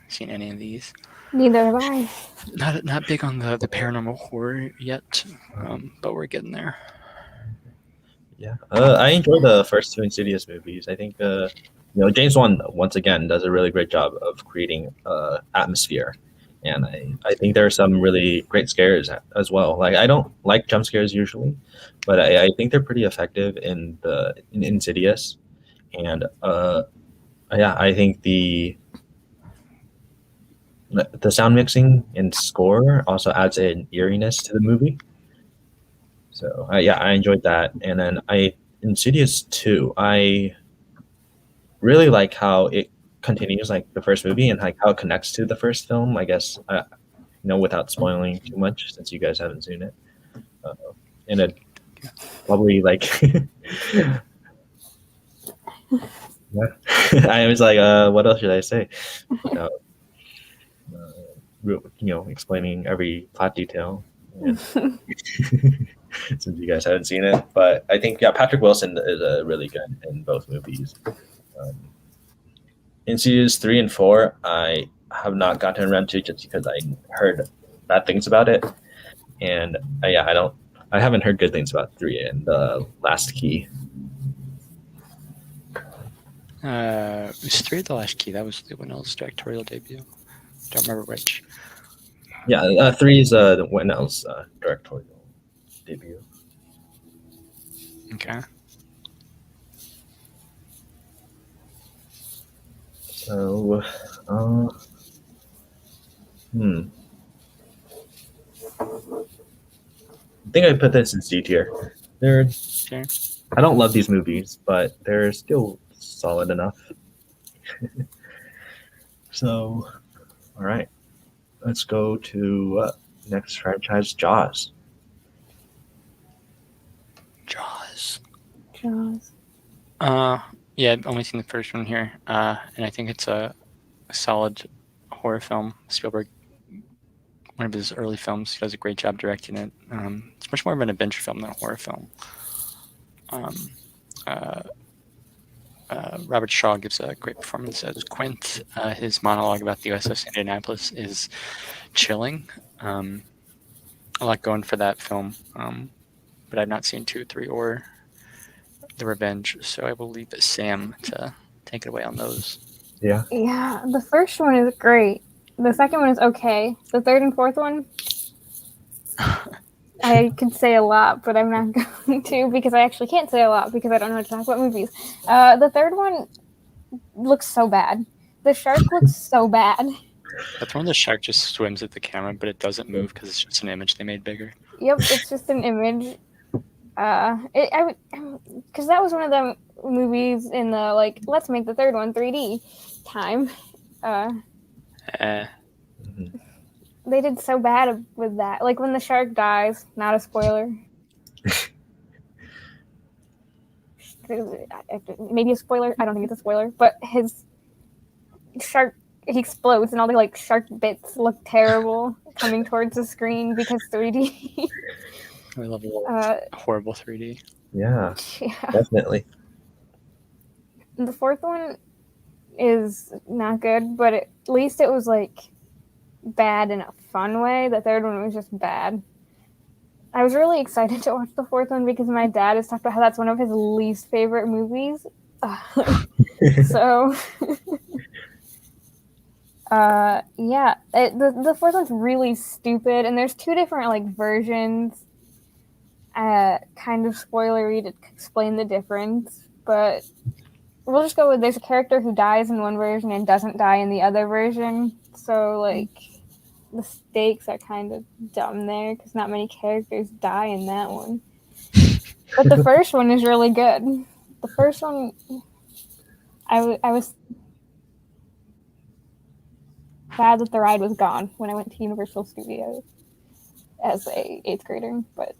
seen any of these. Neither have I. Not big on the paranormal horror yet, but we're getting there. Yeah, I enjoyed the first two Insidious movies. I think James Wan once again does a really great job of creating atmosphere, and I think there are some really great scares as well. Like I don't like jump scares usually, but I think they're pretty effective in Insidious, and yeah, I think the sound mixing and score also adds an eeriness to the movie. So yeah, I enjoyed that, and then Insidious 2, I really like how it continues like the first movie and like how it connects to the first film. I guess without spoiling too much since you guys haven't seen it, and it probably like yeah. I was like, what else should I say? Without, explaining every plot detail. And since you guys haven't seen it, but I think Patrick Wilson is really good in both movies. Insidious 3 and 4, I have not gotten around to just because I heard bad things about it, and I haven't heard good things about 3 and the Last Key. It was 3 The Last Key. That was Winnell's directorial debut. Don't remember which. Yeah, 3 is Winnell's directorial debut. Okay. So, I think I put this in C tier. Okay. I don't love these movies, but they're still solid enough. So, all right, let's go to next franchise, Jaws. Jaws. Yeah, I've only seen the first one here, and I think it's a solid horror film. Spielberg, one of his early films, he does a great job directing it. It's much more of an adventure film than a horror film. Robert Shaw gives a great performance as Quint. His monologue about the USS Indianapolis is chilling. I like going for that film, but I've not seen 2, 3, or The Revenge, so I will leave Sam to take it away on those. Yeah. Yeah, the first one is great. The second one is okay. The third and fourth one, I could say a lot, but I'm not going to because I actually can't say a lot because I don't know how to talk about movies. The third one looks so bad. The shark looks so bad. That's when the shark just swims at the camera, but it doesn't move because it's just an image they made bigger. Yep, it's just an image. Because that was one of the movies in the let's make the third one 3D time. They did so bad with that. Like when the shark dies, not a spoiler. Maybe a spoiler. I don't think it's a spoiler. But his shark, he explodes, and all the shark bits look terrible coming towards the screen because 3D. I love horrible 3D. Yeah, definitely. The fourth one is not good, but at least it was bad in a fun way. The third one was just bad. I was really excited to watch the fourth one because my dad has talked about how that's one of his least favorite movies. So, the fourth one's really stupid, and there's 2 different versions. Kind of spoilery to explain the difference, but we'll just go with there's a character who dies in one version and doesn't die in the other version. So the stakes are kind of dumb there because not many characters die in that one. But the first one is really good. The first one, I was sad that the ride was gone when I went to Universal Studios as a 8th grader, but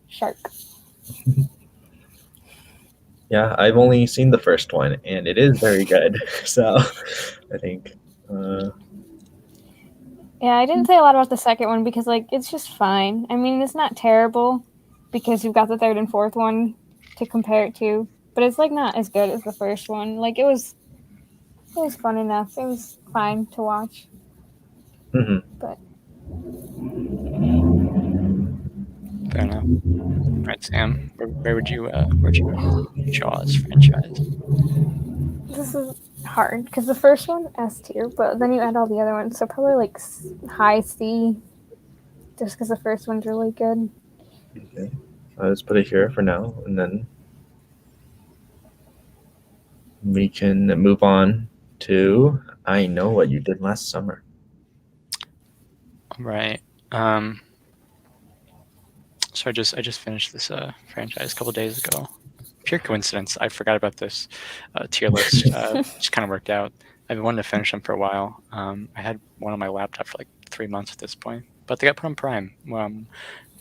shark. Yeah, I've only seen the first one, and it is very good. So, I think. Yeah, I didn't say a lot about the second one because it's just fine. I mean, it's not terrible because you've got the third and fourth one to compare it to, but it's like not as good as the first one. Like it was fun enough. It was fine to watch. Mm-hmm. But Fair enough. All right, Sam, where would you rank Jaws franchise? this is hard because the first one S tier, but then you add all the other ones, so probably like high C, just because the first one's really good. Okay, let's put it here for now, and then we can move on to I Know What You Did Last Summer. All right. So I just finished this franchise a couple days ago. Pure coincidence. I forgot about this tier list. Just kind of worked out. I've been wanting to finish them for a while. I had one on my laptop for like 3 months at this point, but they got put on Prime,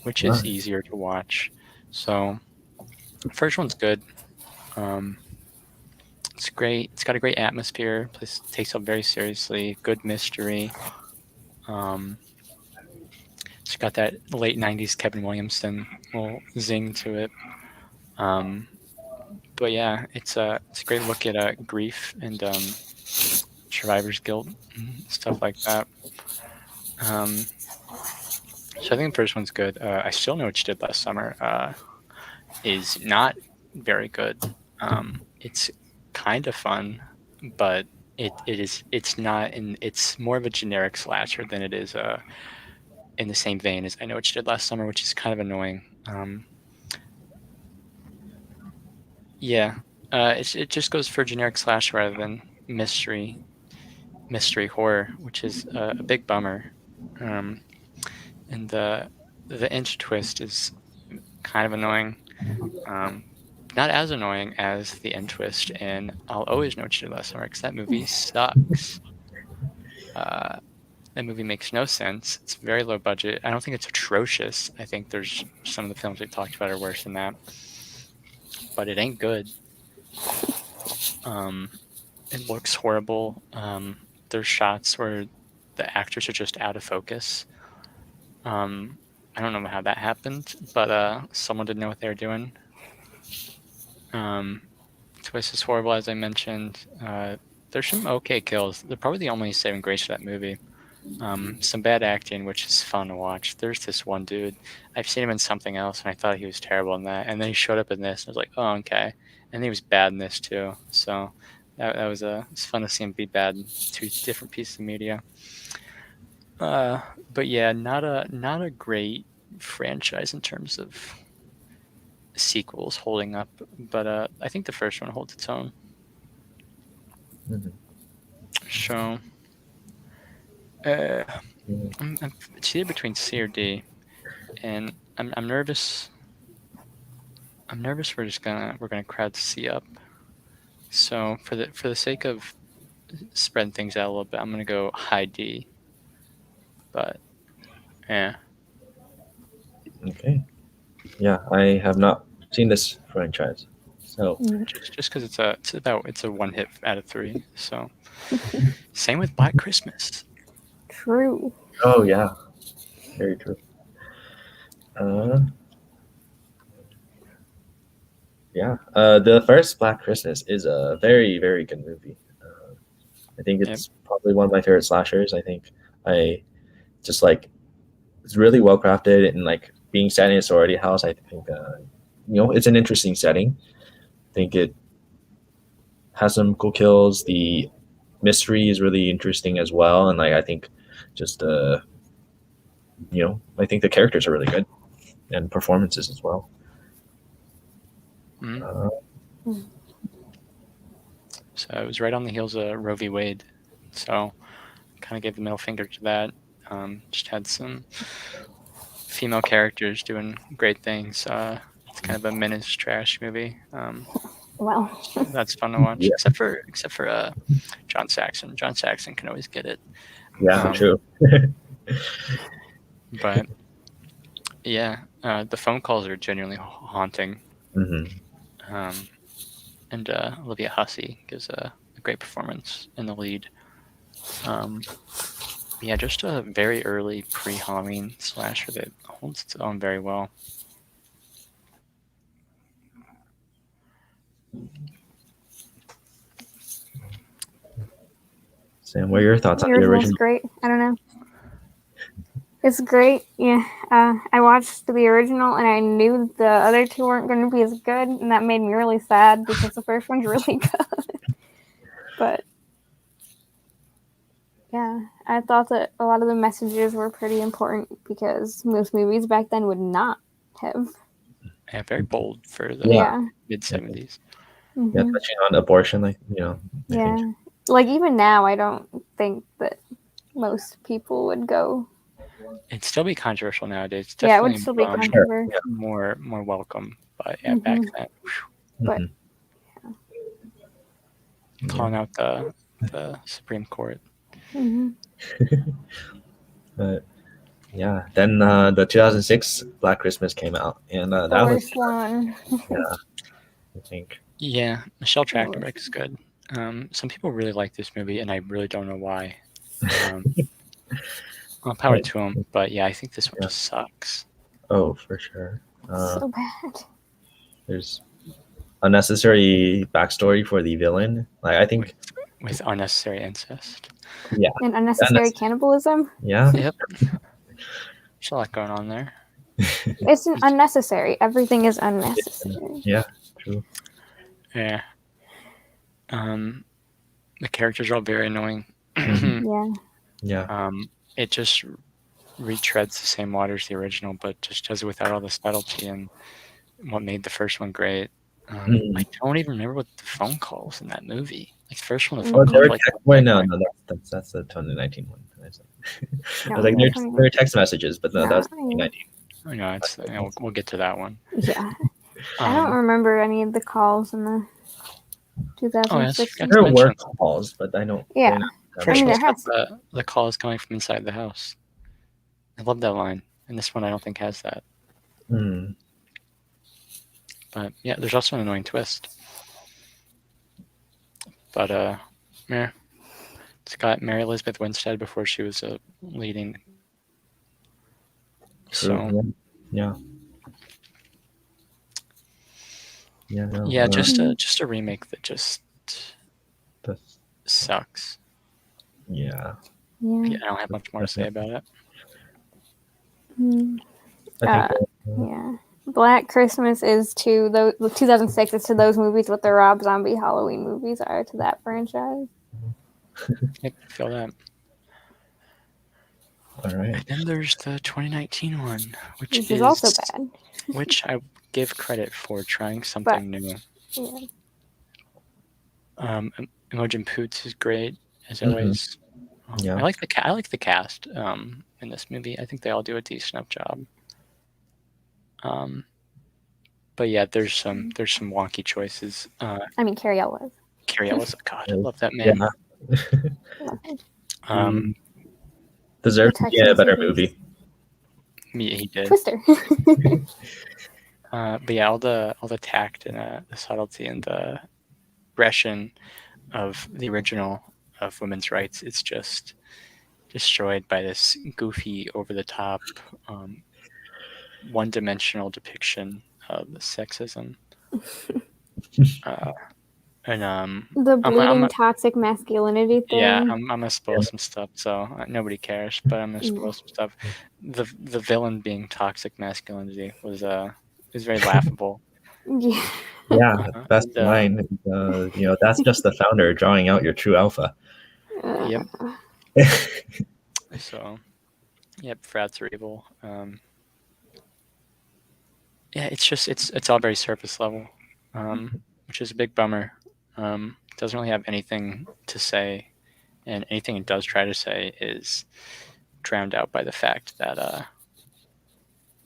which is Nice. easier to watch. So first one's good. It's great. It's got a great atmosphere. Place takes itself very seriously. Good mystery. It's got that late '90s Kevin Williamson little zing to it. But yeah, it's a great look at grief and survivor's guilt and stuff like that. So I think the first one's good. I Still Know What You Did Last Summer is not very good. It's kind of fun, but it's not it's more of a generic slasher than it is in the same vein as I Know What You Did Last Summer, which is kind of annoying. Yeah, it just goes for generic slasher rather than mystery horror, which is a big bummer. And the end twist is kind of annoying. Not as annoying as the end twist in I'll Always Know What You Did Last Summer, because that movie sucks. That movie makes no sense. It's very low budget. I don't think it's atrocious. I think there's some of the films we talked about are worse than that. But it ain't good. It looks horrible. There's shots where the actors are just out of focus. I don't know how that happened, but someone didn't know what they were doing. Twist is horrible, as I mentioned. There's some okay kills. They're probably the only saving grace of that movie. Some bad acting, which is fun to watch. There's this one dude. I've seen him in something else, and I thought he was terrible in that. And then he showed up in this, and I was like, oh, okay. And he was bad in this, too. So that was it's fun to see him be bad in two different pieces of media. But yeah, not a great franchise in terms of sequels holding up. But I think the first one holds its own. Mm-hmm. So it's either between C or D, and I'm nervous. I'm nervous we're gonna crowd C up. So for the sake of spreading things out a little bit, I'm gonna go high D. But yeah. Okay. Yeah, I have not seen this franchise, so Just because it's a 1 hit out of 3. So same with Black Christmas. True. Oh yeah, very true. Yeah, the first Black Christmas is a very, very good movie. I think it's probably one of my favorite slashers. I think I just like it's really well crafted, and like being set in a sorority house. I think it's an interesting setting. I think it has some cool kills. The mystery is really interesting as well, and like I think just I think the characters are really good and performances as well. So it was right on the heels of Roe v. Wade. So kind of gave the middle finger to that. Just had some female characters doing great things. It's kind of a menace trash movie. Well, that's fun to watch. Yeah. Except for John Saxon. John Saxon can always get it. Yeah, true. But yeah, the phone calls are genuinely haunting. Mm-hmm. And Olivia Hussey gives a great performance in the lead. Yeah, just a very early pre-Halloween slasher that holds its own very well. Sam, what are your thoughts on the original's original? great. I don't know. It's great. Yeah. I watched the original and I knew the other two weren't going to be as good, and that made me really sad because the first one's really good. But yeah, I thought that a lot of the messages were pretty important because most movies back then would not have. Yeah, very bold for the Yeah. mid 70s. Yeah, touching on abortion, like I Yeah. think, Like even now, I don't think that most people would go. It'd still be controversial nowadays. It's Yeah, it would definitely still be controversial. more welcome, but yeah, back then, But calling out the Supreme Court. But yeah, then the 2006 Black Christmas came out, and the that was worst one. I think. Yeah, Michelle Trachtenberg is good. Some people really like this movie, and I really don't know why. Well, power to them, but yeah, I think this one just sucks. Oh, for sure. So bad. There's unnecessary backstory for the villain. Like I think with unnecessary incest. Yeah. And unnecessary cannibalism. Yeah. Yep. There's a lot going on there. It's unnecessary. Everything is unnecessary. Yeah. True. Yeah. The characters are all very annoying. Yeah. It just retreads the same water as the original, but just does it without all the subtlety and what made the first one great. I don't even remember what the phone calls in that movie. Like the first one, the phone calls. No, that's the 2019 one. I was like, they're text messages, but no, that's 2019. I know we'll get to that one. Yeah. I don't remember any of the calls in the 2006. There were calls, but I don't. Yeah. First one has the call is coming from inside the house. I love that line, and this one I don't think has that. But yeah, there's also an annoying twist. But yeah, it's got Mary Elizabeth Winstead before she was a leading. So yeah. Yeah, just a remake that just sucks. Yeah. I don't have much more to say about it. Yeah. Black Christmas is to those 2006 is to those movies what the Rob Zombie Halloween movies are to that franchise. I feel that. All right. And then there's the 2019 one, which is also bad. Which I give credit for trying something new. Yeah. Imogen Poots is great as always. I like the cast in this movie. I think they all do a decent enough job. But yeah, there's some wonky choices. I mean, Cary Elwes. God, I love that man. Deserves to be a better movie. He did. Twister. But yeah, all the tact and the subtlety and the aggression of the original of women's rights, it's just destroyed by this goofy, over-the-top, one-dimensional depiction of sexism. And the bleeding toxic masculinity thing. Yeah, I'm gonna spoil some stuff, so nobody cares. But I'm gonna spoil some stuff. The villain being toxic masculinity was very laughable. Yeah, that's line. That's just the founder drawing out your true alpha. Yep. So, yep, frats are evil. Yeah, it's all very surface level, which is a big bummer. It doesn't really have anything to say, and anything it does try to say is drowned out by the fact that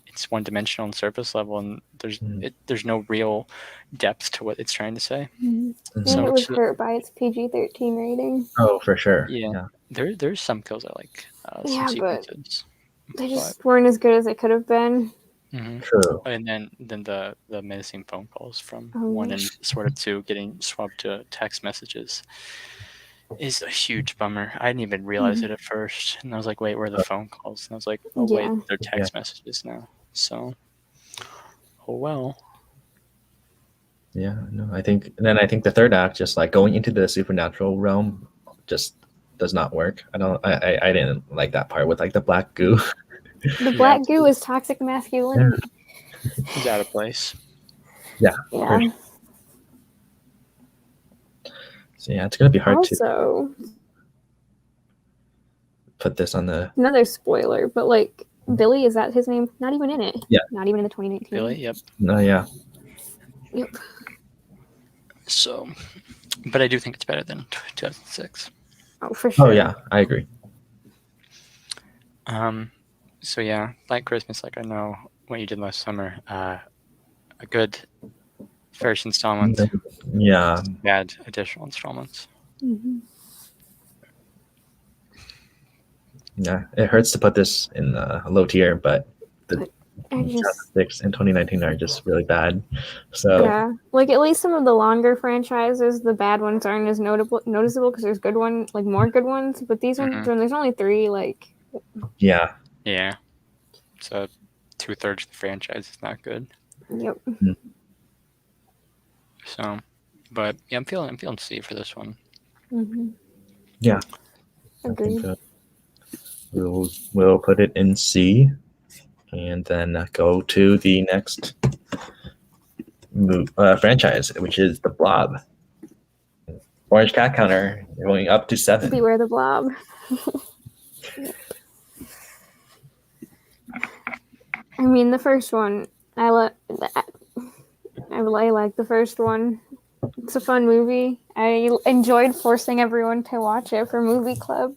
it's one-dimensional and surface level, and there's no real depth to what it's trying to say. And it was hurt by its PG-13 rating. Oh, for sure. Yeah. There's some kills I like. Some sequences, they just weren't as good as it could have been. True. And then the menacing phone calls from 1 and sort of 2 getting swapped to text messages is a huge bummer. I didn't even realize it at first, and I was like, "Wait, where are the phone calls?" And I was like, "Oh wait, they're text messages now." So, oh well. Yeah, no, I think the third act, just like going into the supernatural realm, just does not work. I didn't like that part with like the black goo. The black goo is toxic masculinity. It's out of place. Yeah. Yeah. Sure. So yeah, it's gonna be hard to Also, put this on the. another spoiler, but like Billy, is that his name? Not even in it. Yeah. Not even in the 2019. Billy, yep. No, yeah. Yep. So, but I do think it's better than 2006. Oh, for sure. Oh yeah, I agree. So yeah, like Christmas, like I know what you did last summer. A good first installment. Yeah. Bad additional installments. Mm-hmm. Yeah, it hurts to put this in a low tier, but the 2006 and 2019 are just really bad. So yeah, like at least some of the longer franchises, the bad ones aren't as noticeable because there's more good ones. But these ones, when there's only 3, like yeah. So 2/3 of the franchise is not good. Yep. Mm-hmm. So, but yeah, I'm feeling C for this one. Mm-hmm. Yeah, Agreed. I think we'll put it in C, and then go to the next franchise, which is the Blob. Orange cat counter going up to 7. Beware the Blob. I mean, the first one, I like the first one. It's a fun movie. I enjoyed forcing everyone to watch it for movie club.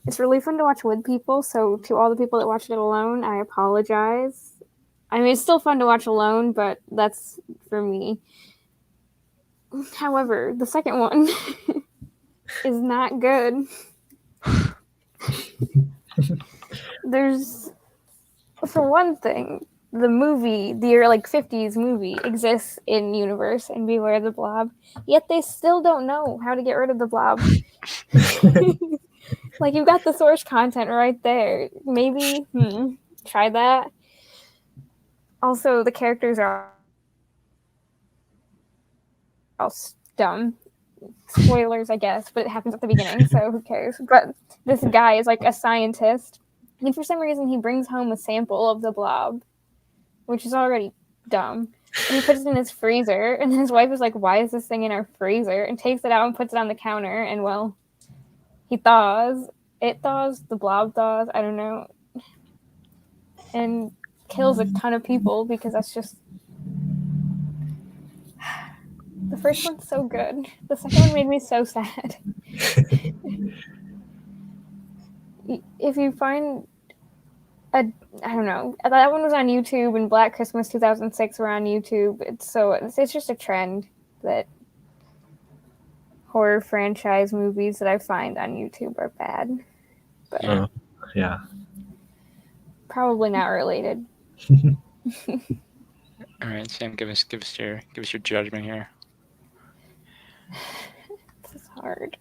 It's really fun to watch with people, so to all the people that watched it alone, I apologize. I mean, it's still fun to watch alone, but that's for me. However, the second one is not good. There's, for one thing, the movie, the 50s movie exists in universe and Beware the Blob, yet they still don't know how to get rid of the Blob. Like, you've got the source content right there. Maybe, try that. Also, the characters are all dumb. Spoilers, I guess, but it happens at the beginning, so who cares? But this guy is like a scientist, and for some reason he brings home a sample of the Blob, which is already dumb. And he puts it in his freezer, and his wife is like, "Why is this thing in our freezer?" And takes it out and puts it on the counter, and well, he thaws. It thaws. The Blob thaws. I don't know. And kills a ton of people because that's just... The first one's so good. The second one made me so sad. If you find I don't know, that one was on YouTube, and Black Christmas 2006 were on YouTube. It's just a trend that horror franchise movies that I find on YouTube are bad. But yeah. Probably not related. All right, Sam, give us your judgment here. This is hard.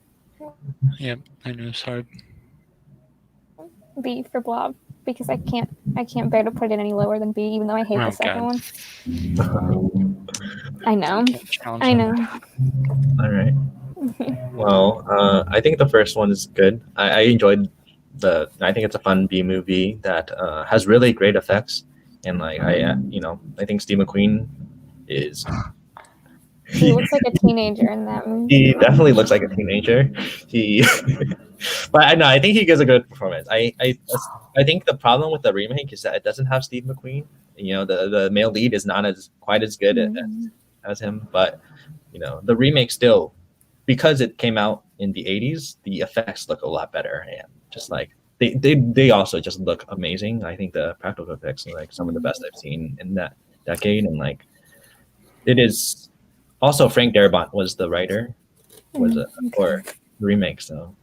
Yep, I know it's hard. B for Blob, because I can't bear to put it any lower than B, even though I hate the second one. I know. All right. Well, I think the first one is good. I enjoyed I think it's a fun B movie that has really great effects, and like I think Steve McQueen is. He looks like a teenager in that movie. He definitely looks like a teenager. But I think he gives a good performance. I think the problem with the remake is that it doesn't have Steve McQueen. The male lead is not quite as good as him. But the remake still, because it came out in the 80s, the effects look a lot better, and just like they also just look amazing. I think the practical effects are like some of the best I've seen in that decade, and like it is. Also, Frank Darabont was the writer, for the remake. So,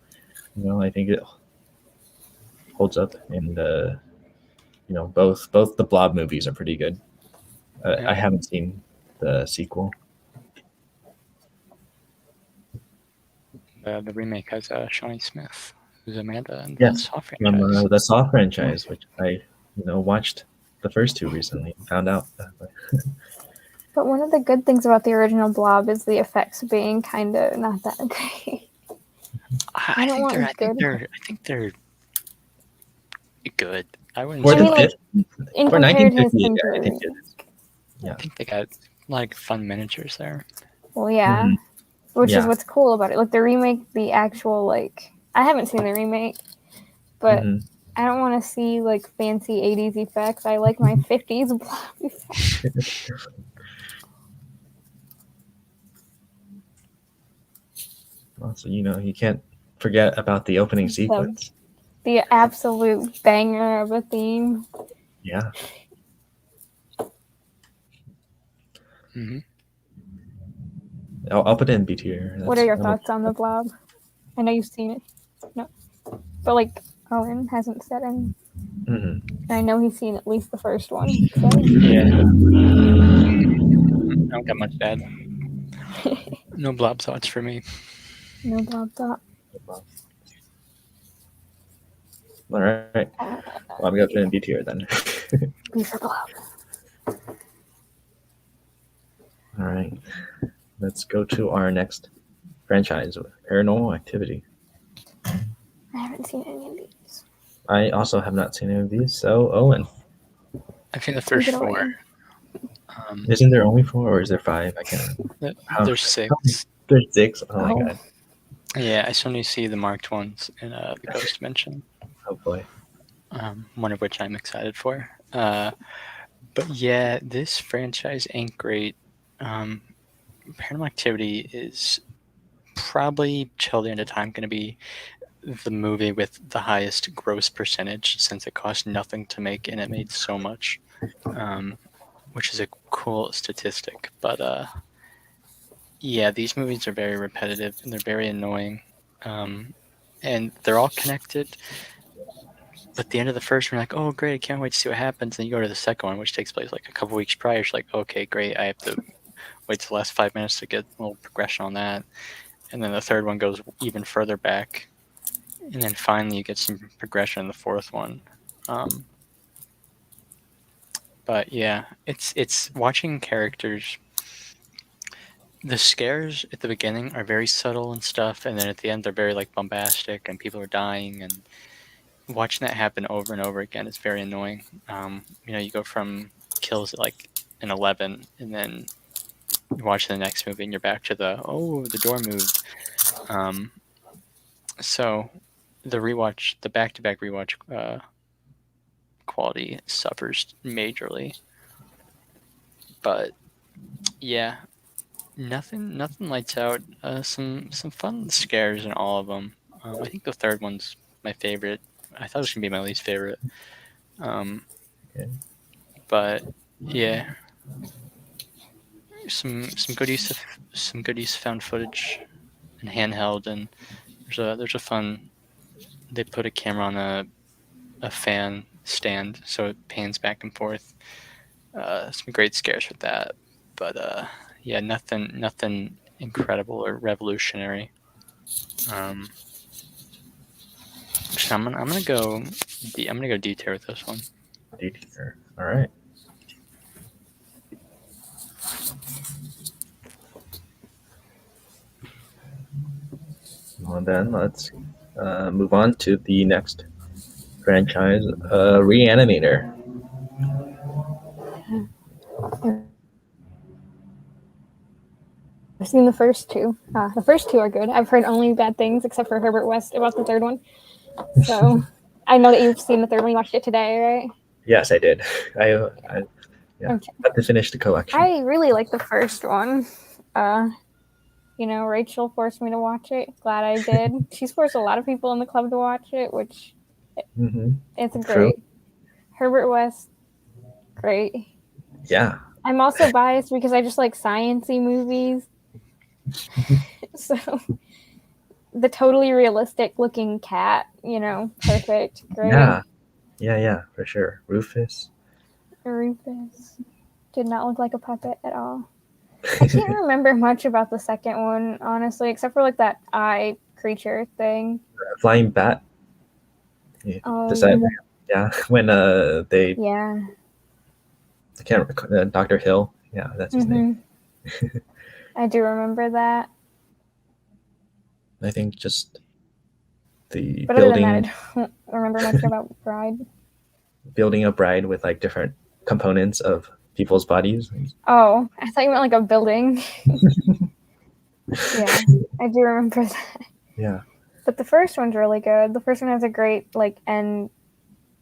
I think it holds up, and both the Blob movies are pretty good. I haven't seen the sequel. The remake has Shawnee Smith, who's Amanda in the Saw franchise. From the Saw franchise, which I watched the first 2 recently and found out. But one of the good things about the original Blob is the effects being kind of not that great. I think they're good. I wouldn't. For I the mean, like, in for comparison 1958, I think to, it is. Yeah. I think they got like fun miniatures there. well, yeah, Mhm. which Yeah. is what's cool about it. Like the remake, the actual like, I haven't seen the remake, but Mhm. I don't want to see like fancy 80s effects. I like my 50s Blob effects. Also, you can't forget about the opening sequence. The absolute banger of a theme. Yeah. Mm-hmm. I'll put it in B tier. What are your thoughts on the Blob? I know you've seen it. No. But like Owen hasn't said any. Mm-hmm. I know he's seen at least the first one. So. Yeah. I don't got much to add. No Blob thoughts for me. No Blob thought. All right. Well, I'm gonna put it in B tier then. B for Blob. All right. Let's go to our next franchise, Paranormal Activity. I haven't seen any of these. I also have not seen any of these. So, Owen. I've seen the first 4. Isn't there only 4 or is there 5? I can't remember. There's 6. There's 6. Oh my god. Yeah, I still need to see the marked ones in the Ghost Dimension. Hopefully. One of which I'm excited for. But yeah, this franchise ain't great. Paranormal Activity is probably till the end of time going to be the movie with the highest gross percentage, since it cost nothing to make and it made so much, which is a cool statistic. But yeah, these movies are very repetitive and they're very annoying, and they're all connected. But at the end of the first one, you're like, oh great, I can't wait to see what happens. And you go to the second one, which takes place like a couple weeks prior. You're like, okay, great, I have to wait till the last 5 minutes to get a little progression on that. And then the third one goes even further back. And then finally you get some progression in the fourth one. But yeah, it's watching characters. The scares at the beginning are very subtle and stuff, and then at the end they're very like bombastic and people are dying, and watching that happen over and over again is very annoying. You go from kills at like an 11, and then you watch the next movie and you're back to the door moved. So the back-to-back rewatch quality suffers majorly. But yeah, nothing lights out. Some fun scares in all of them. I think the third one's my favorite. I thought it was gonna be my least favorite. Okay. But yeah, some good use of found footage and handheld, and there's a fun. They put a camera on a fan stand, so it pans back and forth. Some great scares with that, but yeah, nothing incredible or revolutionary. So I'm gonna go D tier with this one. D tier. All right. Well, then let's move on to the next franchise, Re-Animator. I've seen the first 2. The first 2 are good. I've heard only bad things, except for Herbert West, about the third one. So I know that you've seen the third one. You watched it today, right? Yes, I did. I okay. Have to finish the collection. I really like the first one. Rachel forced me to watch it. Glad I did. She's forced a lot of people in the club to watch it, which it's great. True. Herbert West, great. Yeah. I'm also biased because I just like science-y movies. So the totally realistic looking cat, perfect. Great. Yeah, for sure. Rufus did not look like a puppet at all. I can't remember much about the second one, honestly, except for like that eye creature thing. Flying bat. Yeah. When they. Yeah. I can't. Dr. Hill. Yeah, that's his name. I do remember that. I think just the But other than building that, I don't remember much about Bride. building a bride with like different components of people's bodies. Oh, I thought you meant like a building. Yeah, I do remember that. Yeah. But the first one's really good. The first one has a great like end,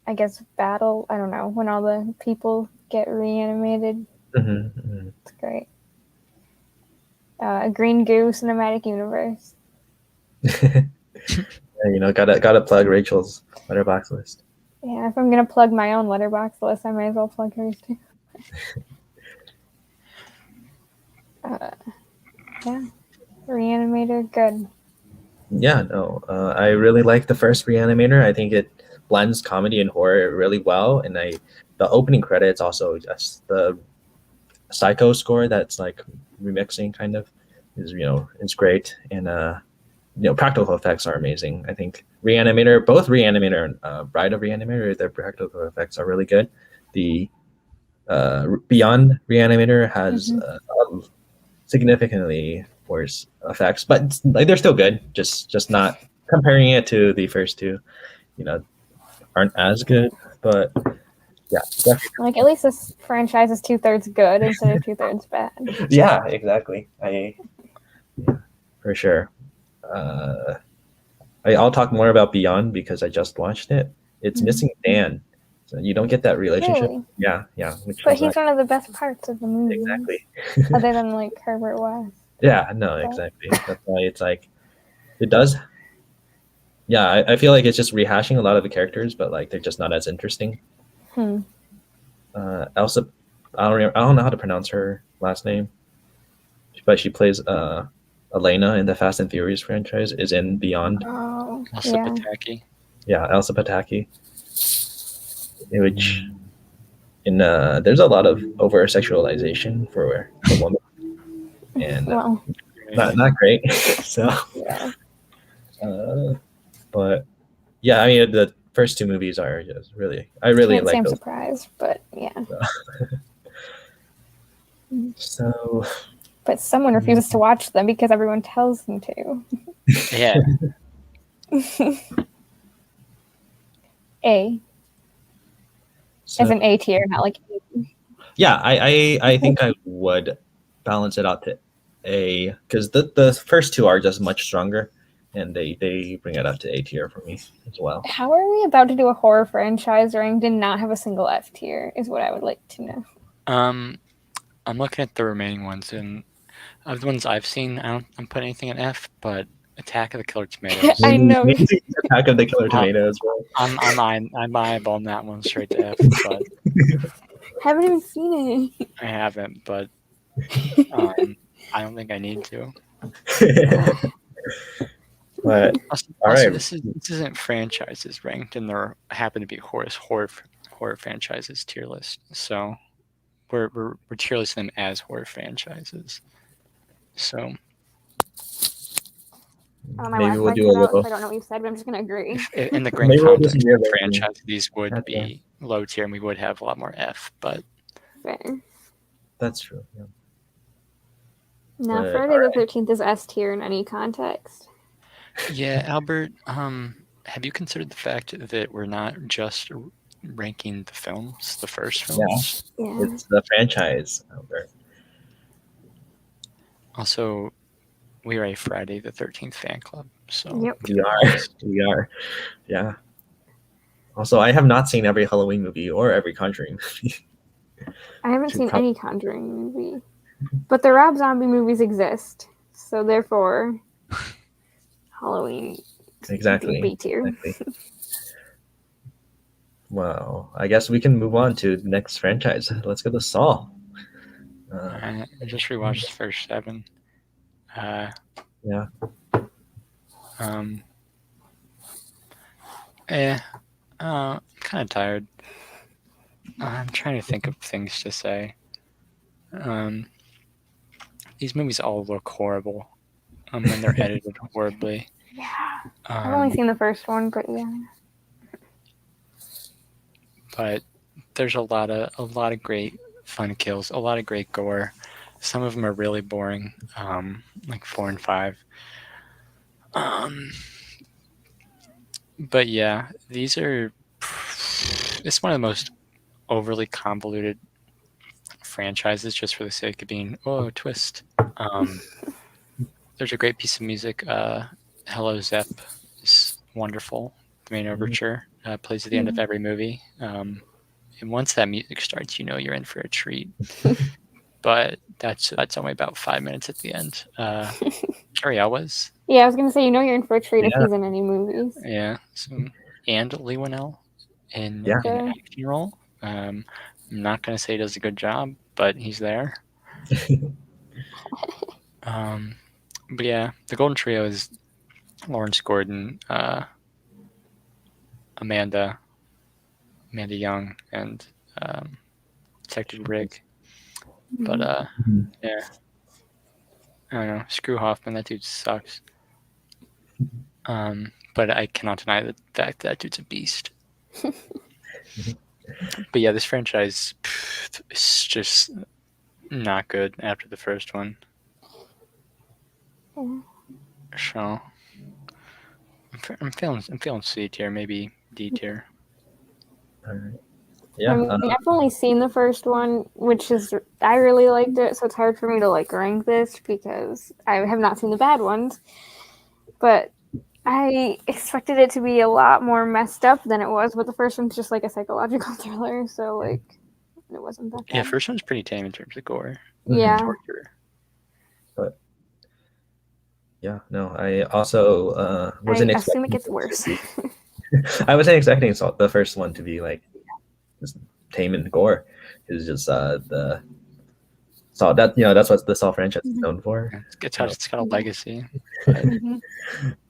I guess, battle. I don't know, when all the people get reanimated. It's great. Green Goo Cinematic Universe. Yeah, gotta plug Rachel's letterbox list. Yeah, if I'm gonna plug my own letterbox list, I might as well plug hers too. Yeah, Re-Animator, good. Yeah, no, I really like the first Re-Animator. I think it blends comedy and horror really well, and the opening credits also just the Psycho score that's like remixing kind of is it's great, and practical effects are amazing. I think both Re-Animator and Bride of Re-Animator, their practical effects are really good. The Beyond Re-Animator has significantly worse effects, but like they're still good. Just not comparing it to the first two, aren't as good. But yeah, definitely. Like at least this franchise is 2/3 good instead of 2/3 bad. Yeah, exactly. For sure. I'll talk more about Beyond because I just watched it. It's missing Dan, so you don't get that relationship. Really? Yeah. But he's one of the best parts of the movie. Exactly. Other than like Herbert West. Yeah, no, exactly. That's why it's like it does. Yeah, I feel like it's just rehashing a lot of the characters, but like they're just not as interesting. Elsa, I don't know how to pronounce her last name, but she plays Elena in the Fast and Furious franchise. Is in Beyond. Oh, Elsa Pataki. Yeah, Elsa Pataki. Which there's a lot of over sexualization for a woman, and not great. So, yeah. But yeah, I mean the first two movies are just really I really like I'm those. surprised, but yeah. So, but someone refuses to watch them because everyone tells them to. Yeah. A. So, as an A tier, not like A. Yeah, I think I would balance it out to A because the first two are just much stronger, and they bring it up to A tier for me as well. How are we about to do a horror franchise ranked and not have a single F tier? Is what I would like to know. I'm looking at the remaining ones, and of the ones I've seen, I don't put anything in F, but Attack of the Killer Tomatoes. I know. Attack of the Killer Tomatoes. I'm eyeballing that one straight to F, but haven't even seen it. I haven't, but I don't think I need to. But also, right. This isn't franchises ranked, and there happen to be horror franchises tier list. So we're tier listing them as horror franchises. So maybe we'll do a little. I don't know what you said, but I'm just gonna agree. In the grand context of the franchise, these would be low tier, and we would have a lot more F. But fair. That's true. Yeah. Now, Friday the 13th is S tier in any context. Yeah, Albert. Have you considered the fact that we're not just ranking the films, the first films? Yeah. It's the franchise, Albert. Also, we are a Friday the 13th fan club, so we are. Yeah. Also, I have not seen every Halloween movie or every Conjuring movie. I haven't seen any Conjuring movie, but the Rob Zombie movies exist, so therefore, Halloween. Exactly. B tier. Exactly. Well, I guess we can move on to the next franchise. Let's go to Saw. I just rewatched the first 7. Yeah. I'm kind of tired. I'm trying to think of things to say. These movies all look horrible when they're edited horribly. Yeah. I've only seen the first one, but yeah. But there's a lot of great fun kills, a lot of great gore. Some of them are really boring, like 4 and 5. But yeah, these are. It's one of the most overly convoluted franchises, just for the sake of being twist. There's a great piece of music. Hello Zep is wonderful. The main overture plays at the end of every movie. And once that music starts, you know you're in for a treat. But that's only about 5 minutes at the end. Ariel was. Yeah, I was gonna say, you know, you're in for a treat if he's in any movies. Yeah. And Lee Winnell in Yeah. an acting role. I'm not gonna say he does a good job, but he's there. But yeah, the Golden Trio is Lawrence Gordon, Amanda Young, and Detective Rigg. But yeah, I don't know. Screw Hoffman. That dude sucks. But I cannot deny the fact that dude's a beast. But yeah, this franchise is just not good after the first one. So I'm feeling C tier, maybe D tier. All right. Yeah. I mean, I've only seen the first one, which is, I really liked it, so it's hard for me to like rank this because I have not seen the bad ones. But I expected it to be a lot more messed up than it was, but the first one's just like a psychological thriller, so like it wasn't that bad. Yeah, first one's pretty tame in terms of gore. Yeah. Torture. But yeah, no, I also wasn't I expecting. assume it gets worse. I wasn't expecting the first one to be like just tame and gore. It was just the Saw that that's what the Saw franchise is known for. It's got a legacy.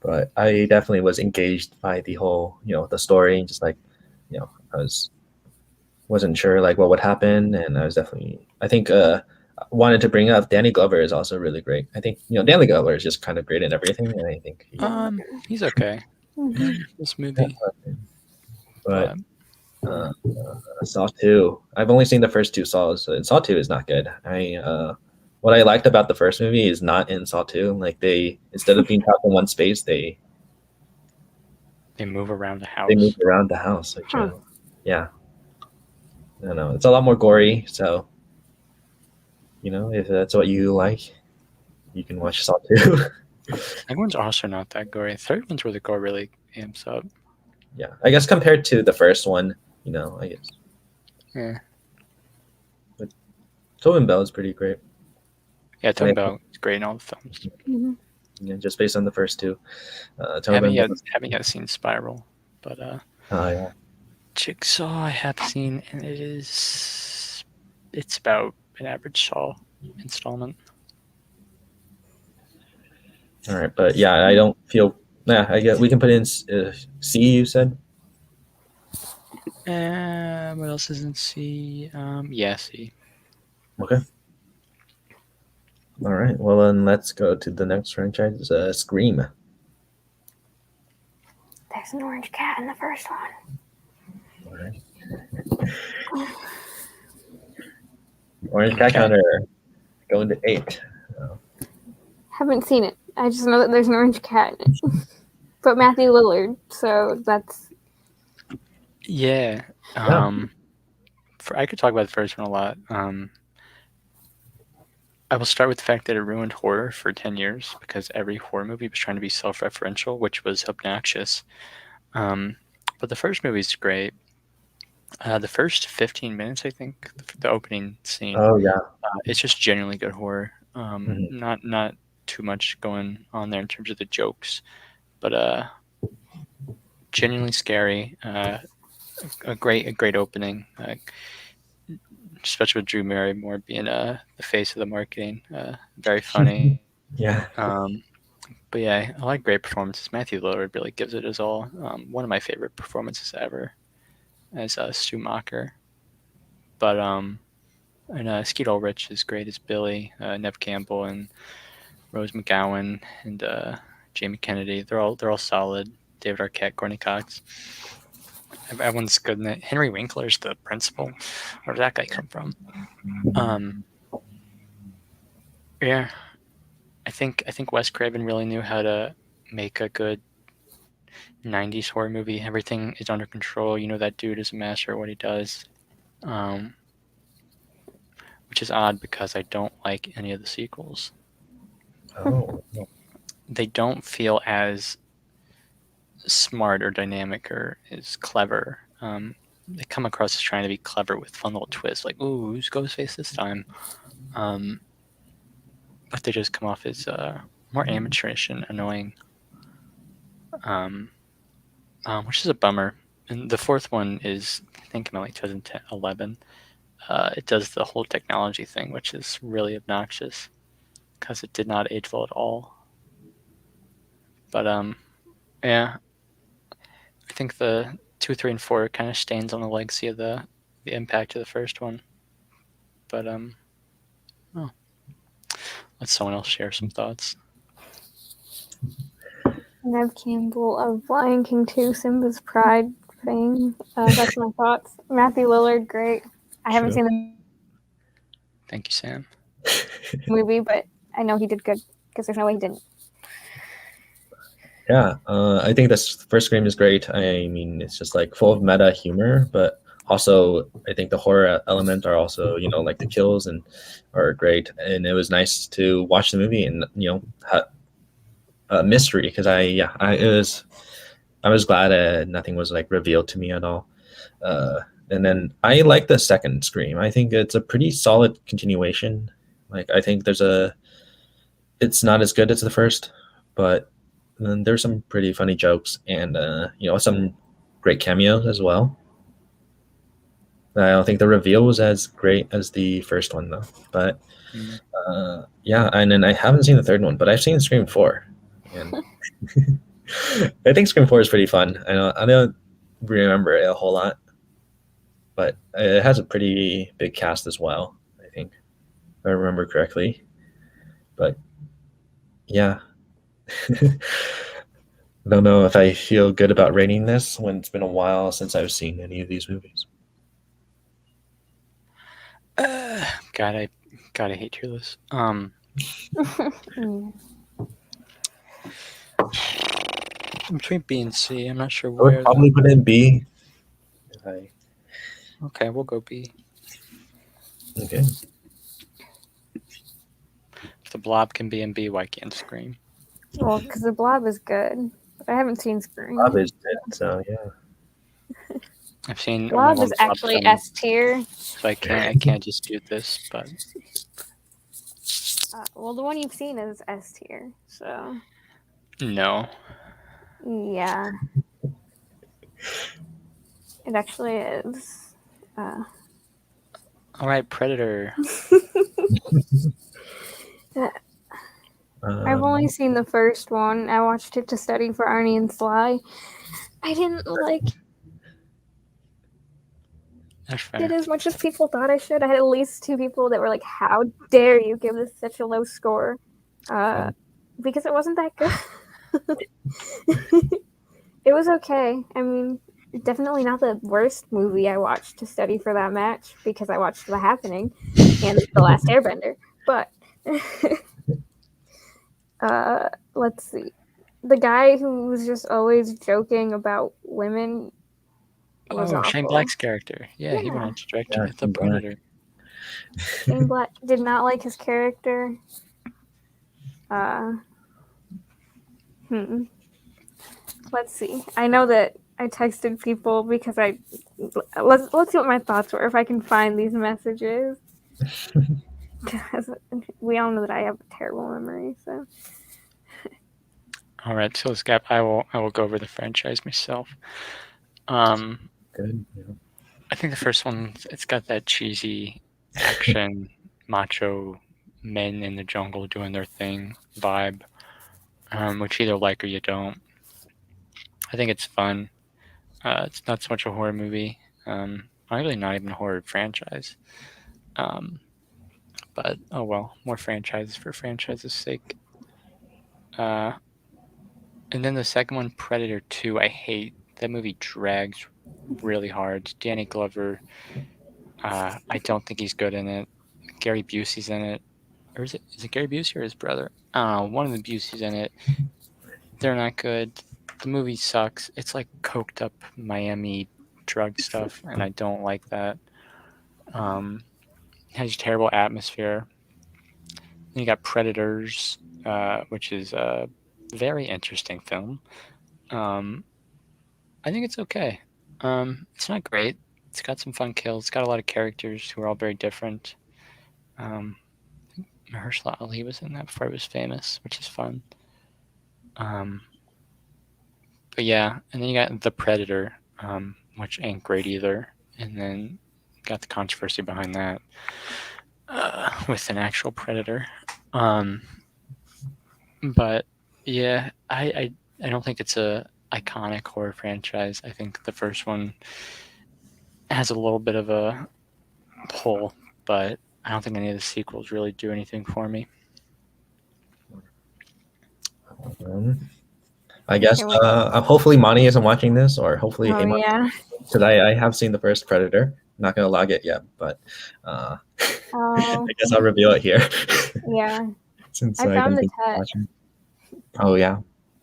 But I definitely was engaged by the whole the story, and just like I wasn't sure like what would happen, and I think wanted to bring up Danny Glover is also really great. I think Danny Glover is just kind of great in everything, and I think he's okay. This movie, but Saw 2. I've only seen the first 2 Saws, and Saw 2 is not good. What I liked about the first movie is not in Saw 2. Like they instead of being trapped in one space, they move around the house. They move around the house. Like, yeah. I don't know. It's a lot more gory, so if that's what you like, you can watch Saw 2. Second one's also not that gory. Third one's where the gore really amps up. Yeah, I guess compared to the first one, I guess. Yeah. But Tobin Bell is pretty great. Yeah, Tobin Bell is great in all the films. Yeah, just based on the first 2. Haven't yet seen Spiral, but yeah. Jigsaw I have seen, and it's about an average Saw installment. All right, but yeah, I don't feel. I guess we can put in C. You said. What else is in C? Yeah, C. Okay. All right. Well, then let's go to the next franchise, Scream. There's an orange cat in the first one. All right. Orange cat counter going to 8. Haven't seen it. I just know that there's an orange cat in it. But Matthew Lillard, so that's. Yeah. I could talk about the first one a lot. I will start with the fact that it ruined horror for 10 years because every horror movie was trying to be self-referential, which was obnoxious. But the first movie is great. The first 15 minutes, I think, the opening scene. Oh yeah. It's just genuinely good horror. Not too much going on there in terms of the jokes, but genuinely scary. A great opening, especially with Drew Barrymore being the face of the marketing. Very funny. Yeah. But yeah, a lot of great performances. Matthew Lillard really gives it his all. One of my favorite performances ever as Stu Macher. But and Skeet Ulrich is great as Billy. Nev Campbell and Rose McGowan and Jamie Kennedy. They're all solid. David Arquette, Courtney Cox. Everyone's good in it. Henry Winkler's the principal. Where did that guy come from? Yeah, I think Wes Craven really knew how to make a good 90s horror movie. Everything is under control. You know that dude is a master at what he does. Which is odd because I don't like any of the sequels. Oh. They don't feel as smart or dynamic or as clever. They come across as trying to be clever with fun little twists, like, ooh, who's Ghostface this time? But they just come off as more amateurish and annoying, which is a bummer. And the fourth one is, I think, in like 2011. It does the whole technology thing, which is really obnoxious because it did not age well at all. But yeah, I think the 2, 3, and 4 kind of stains on the legacy of the impact of the first one. But let someone else share some thoughts. Nev Campbell of Lion King 2, Simba's Pride fame. That's my thoughts. Matthew Lillard, great. I haven't seen the Thank you, Sam. movie, but I know he did good because there's no way he didn't. Yeah, I think this first Scream is great. I mean, it's just like full of meta humor, but also I think the horror element are also, you know, like the kills and are great. And it was nice to watch the movie and, you know, have a mystery because I was glad nothing was like revealed to me at all. And then I like the second Scream. I think it's a pretty solid continuation. Like I think it's not as good as the first, but then there's some pretty funny jokes and you know, some great cameos as well. I don't think the reveal was as great as the first one though. But yeah, and then I haven't seen the third one, but I've seen Scream 4. And I think Scream 4 is pretty fun. I don't remember it a whole lot, but it has a pretty big cast as well, I think, if I remember correctly. But yeah. Don't know if I feel good about rating this when it's been a while since I've seen any of these movies. God, I hate to hear this. Between B and C, I'm not sure I would where. probably put in B. Okay, we'll go B. Okay. If the Blob can be in B, why can't Scream? Well, because the Blob is good. But I haven't seen Scream. Blob is good, so yeah. I've seen Blob is actually S tier. So I can't dispute this, but well, the one you've seen is S tier, so no. Yeah, it actually is. All right, Predator. I've only seen the first one. I watched it to study for Arnie and Sly. I didn't like it as much as people thought I should. I had at least 2 people that were like, "How dare you give this such a low score?" Because it wasn't that good. It was okay. I mean, definitely not the worst movie I watched to study for that match because I watched The Happening and The Last Airbender. But let's see. The guy who was just always joking about women was awful. Shane Black's character. Yeah, he went on to direct The Predator. Shane Black did not like his character. Let's see. I know that I texted people because let's see what my thoughts were if I can find these messages. We all know that I have a terrible memory, so. All right, so Scap, I will go over the franchise myself. Good. Yeah. I think the first one, it's got that cheesy action, macho men in the jungle doing their thing vibe, which you either like or you don't. I think it's fun. It's not so much a horror movie. Really not even a horror franchise. But oh well, more franchises for franchise's sake. And then the second one, Predator 2, I hate that movie drags really hard. Danny Glover, I don't think he's good in it. Gary Busey's in it. Or is it Gary Busey or his brother? I don't know. One of the Buseys in it. They're not good. The movie sucks. It's like coked up Miami drug stuff, and I don't like that. It has terrible atmosphere. Then you got Predators, which is a very interesting film. I think it's okay. It's not great. It's got some fun kills. It's got a lot of characters who are all very different. I think Mahershala Ali was in that before he was famous, which is fun. But yeah, and then you got The Predator, which ain't great either. And then got the controversy behind that with an actual predator. But yeah, I don't think it's a iconic horror franchise. I think the first one has a little bit of a pull, but I don't think any of the sequels really do anything for me. I guess hopefully Monty isn't watching this, or hopefully yeah, because I have seen the first Predator. I'm not gonna log it yet, but I guess I'll reveal it here. Yeah. Since I found the test. Oh yeah.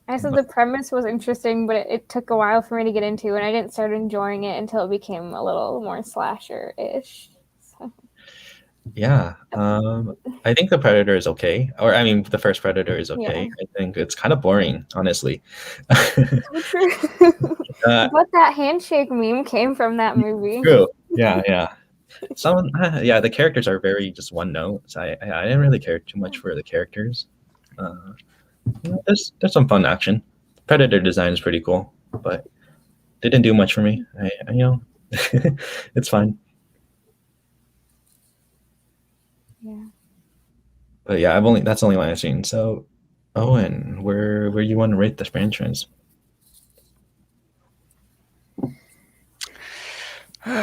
I said the premise was interesting, but it took a while for me to get into, and I didn't start enjoying it until it became a little more slasher-ish. So. Yeah, I think the Predator is okay, or I mean, the first Predator is okay. Yeah. I think it's kind of boring, honestly. So true. But that handshake meme came from that movie. True. Yeah. Yeah, the characters are very just one note. So I didn't really care too much for the characters. There's some fun action. Predator design is pretty cool, but they didn't do much for me. It's fine. Yeah. But yeah, that's the only one I've seen. So, Owen, where you want to rate this franchise? I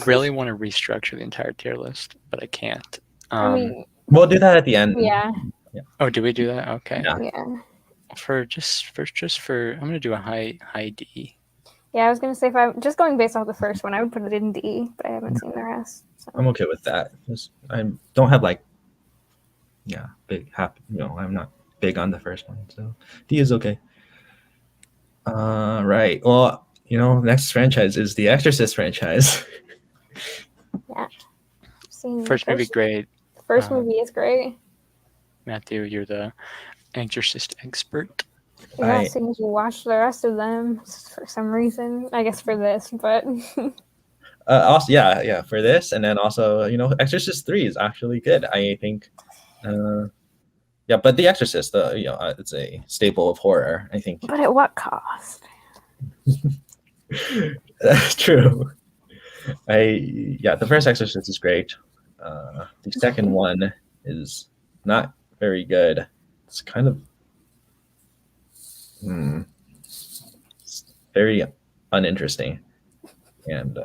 really want to restructure the entire tier list, but I can't. I mean, we'll do that at the end. Yeah. Oh, do we do that? Okay. Yeah. I'm gonna do a high D. Yeah, I was gonna say if I'm just going based off the first one, I would put it in D, but I haven't seen the rest. So. I'm okay with that. I don't have I'm not big on the first one, so D is okay. Right. Well, next franchise is the Exorcist franchise. Yeah. First movie great. The first movie is great. Matthew, you're the Exorcist expert. Yeah, seeing as you watched the rest of them for some reason. I guess for this, but also, yeah, for this, and then also, Exorcist 3 is actually good. I think, but The Exorcist, it's a staple of horror, I think. But at what cost? That's true. The first Exorcist is great. The second one is not very good. It's kind of very uninteresting, and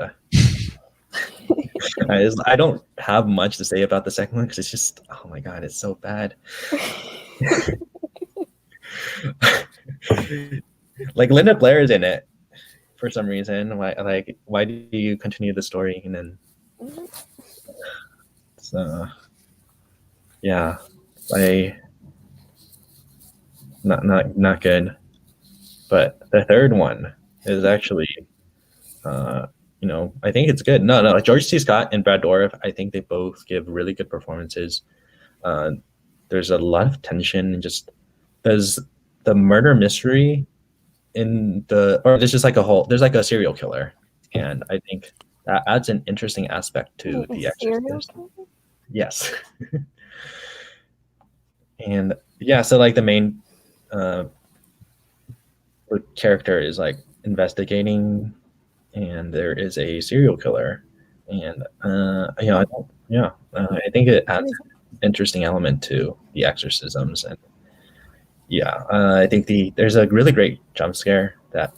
I don't have much to say about the second one because it's just, oh my god, it's so bad. Like Linda Blair is in it for some reason. Why do you continue the story and then? So yeah, not good. But the third one is actually, I think it's good. No, George C. Scott and Brad Dourif, I think they both give really good performances. There's a lot of tension and just there's the murder mystery there's just there's like a serial killer, and I think that adds an interesting aspect to The Exorcist. Yes. And yeah, so like the main character is like investigating, and there is a serial killer, and I think it adds an interesting element to the exorcisms, and I think there's a really great jump scare that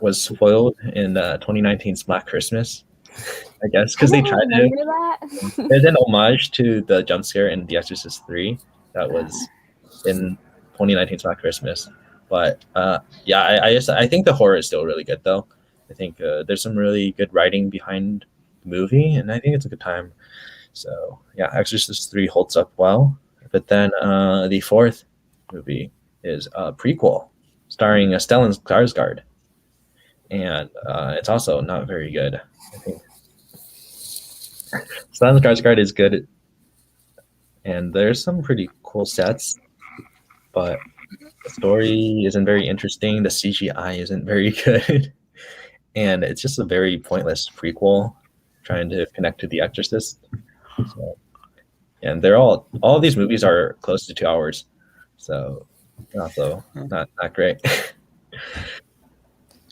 was spoiled in 2019's Black Christmas, I guess, because they tried to. There's an homage to the jump scare in The Exorcist 3 that was in 2019's Black Christmas. But yeah, I think the horror is still really good though. I think there's some really good writing behind the movie, and I think it's a good time. So yeah, Exorcist 3 holds up well. But then the fourth movie is a prequel starring Stellan Skarsgård, and it's also not very good. I think Stellan Skarsgård is good, and there's some pretty cool sets, but the story isn't very interesting. The CGI isn't very good, and it's just a very pointless prequel trying to connect to The Exorcist. So, and they're all of these movies are close to 2 hours, so also not great.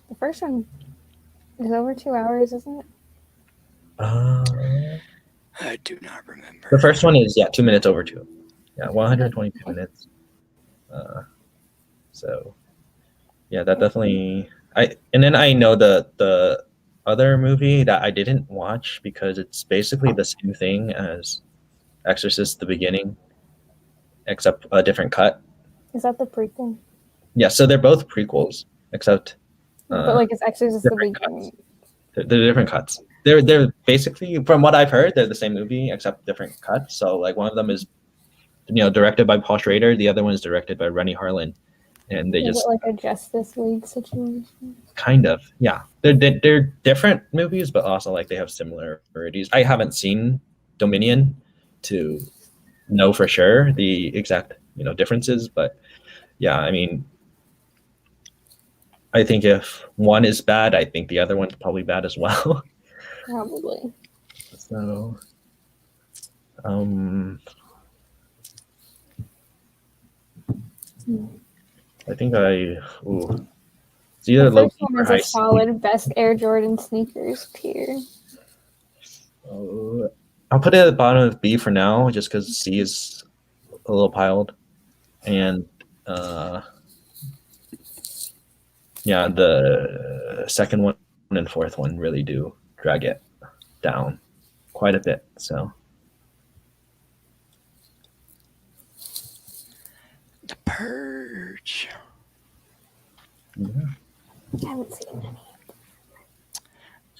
The first one is over 2 hours, isn't it? I do not remember. The first one is 2 minutes over 2. Yeah, 122 minutes. So yeah, that definitely. And then I know the other movie that I didn't watch because it's basically the same thing as Exorcist: The Beginning, except a different cut. Is that the prequel? Yeah, so they're both prequels, except. But like, it's Exorcist: The different Beginning. They're different cuts. They're basically, from what I've heard, they're the same movie except different cuts. So like one of them is, directed by Paul Schrader, the other one is directed by Rennie Harlan, and they Is just it like a Justice League situation? kind of, yeah. They're different movies, but also like they have similarities. I haven't seen Dominion to know for sure the exact differences, but yeah, I mean, I think if one is bad, I think the other one's probably bad as well. Probably. So, I think it's either The low first one or is high. a solid best Air Jordan sneakers tier. I'll put it at the bottom of B for now, just because C is a little piled, and yeah, the second one and fourth one really do drag it down quite a bit. So The Purge. yeah. I haven't seen any.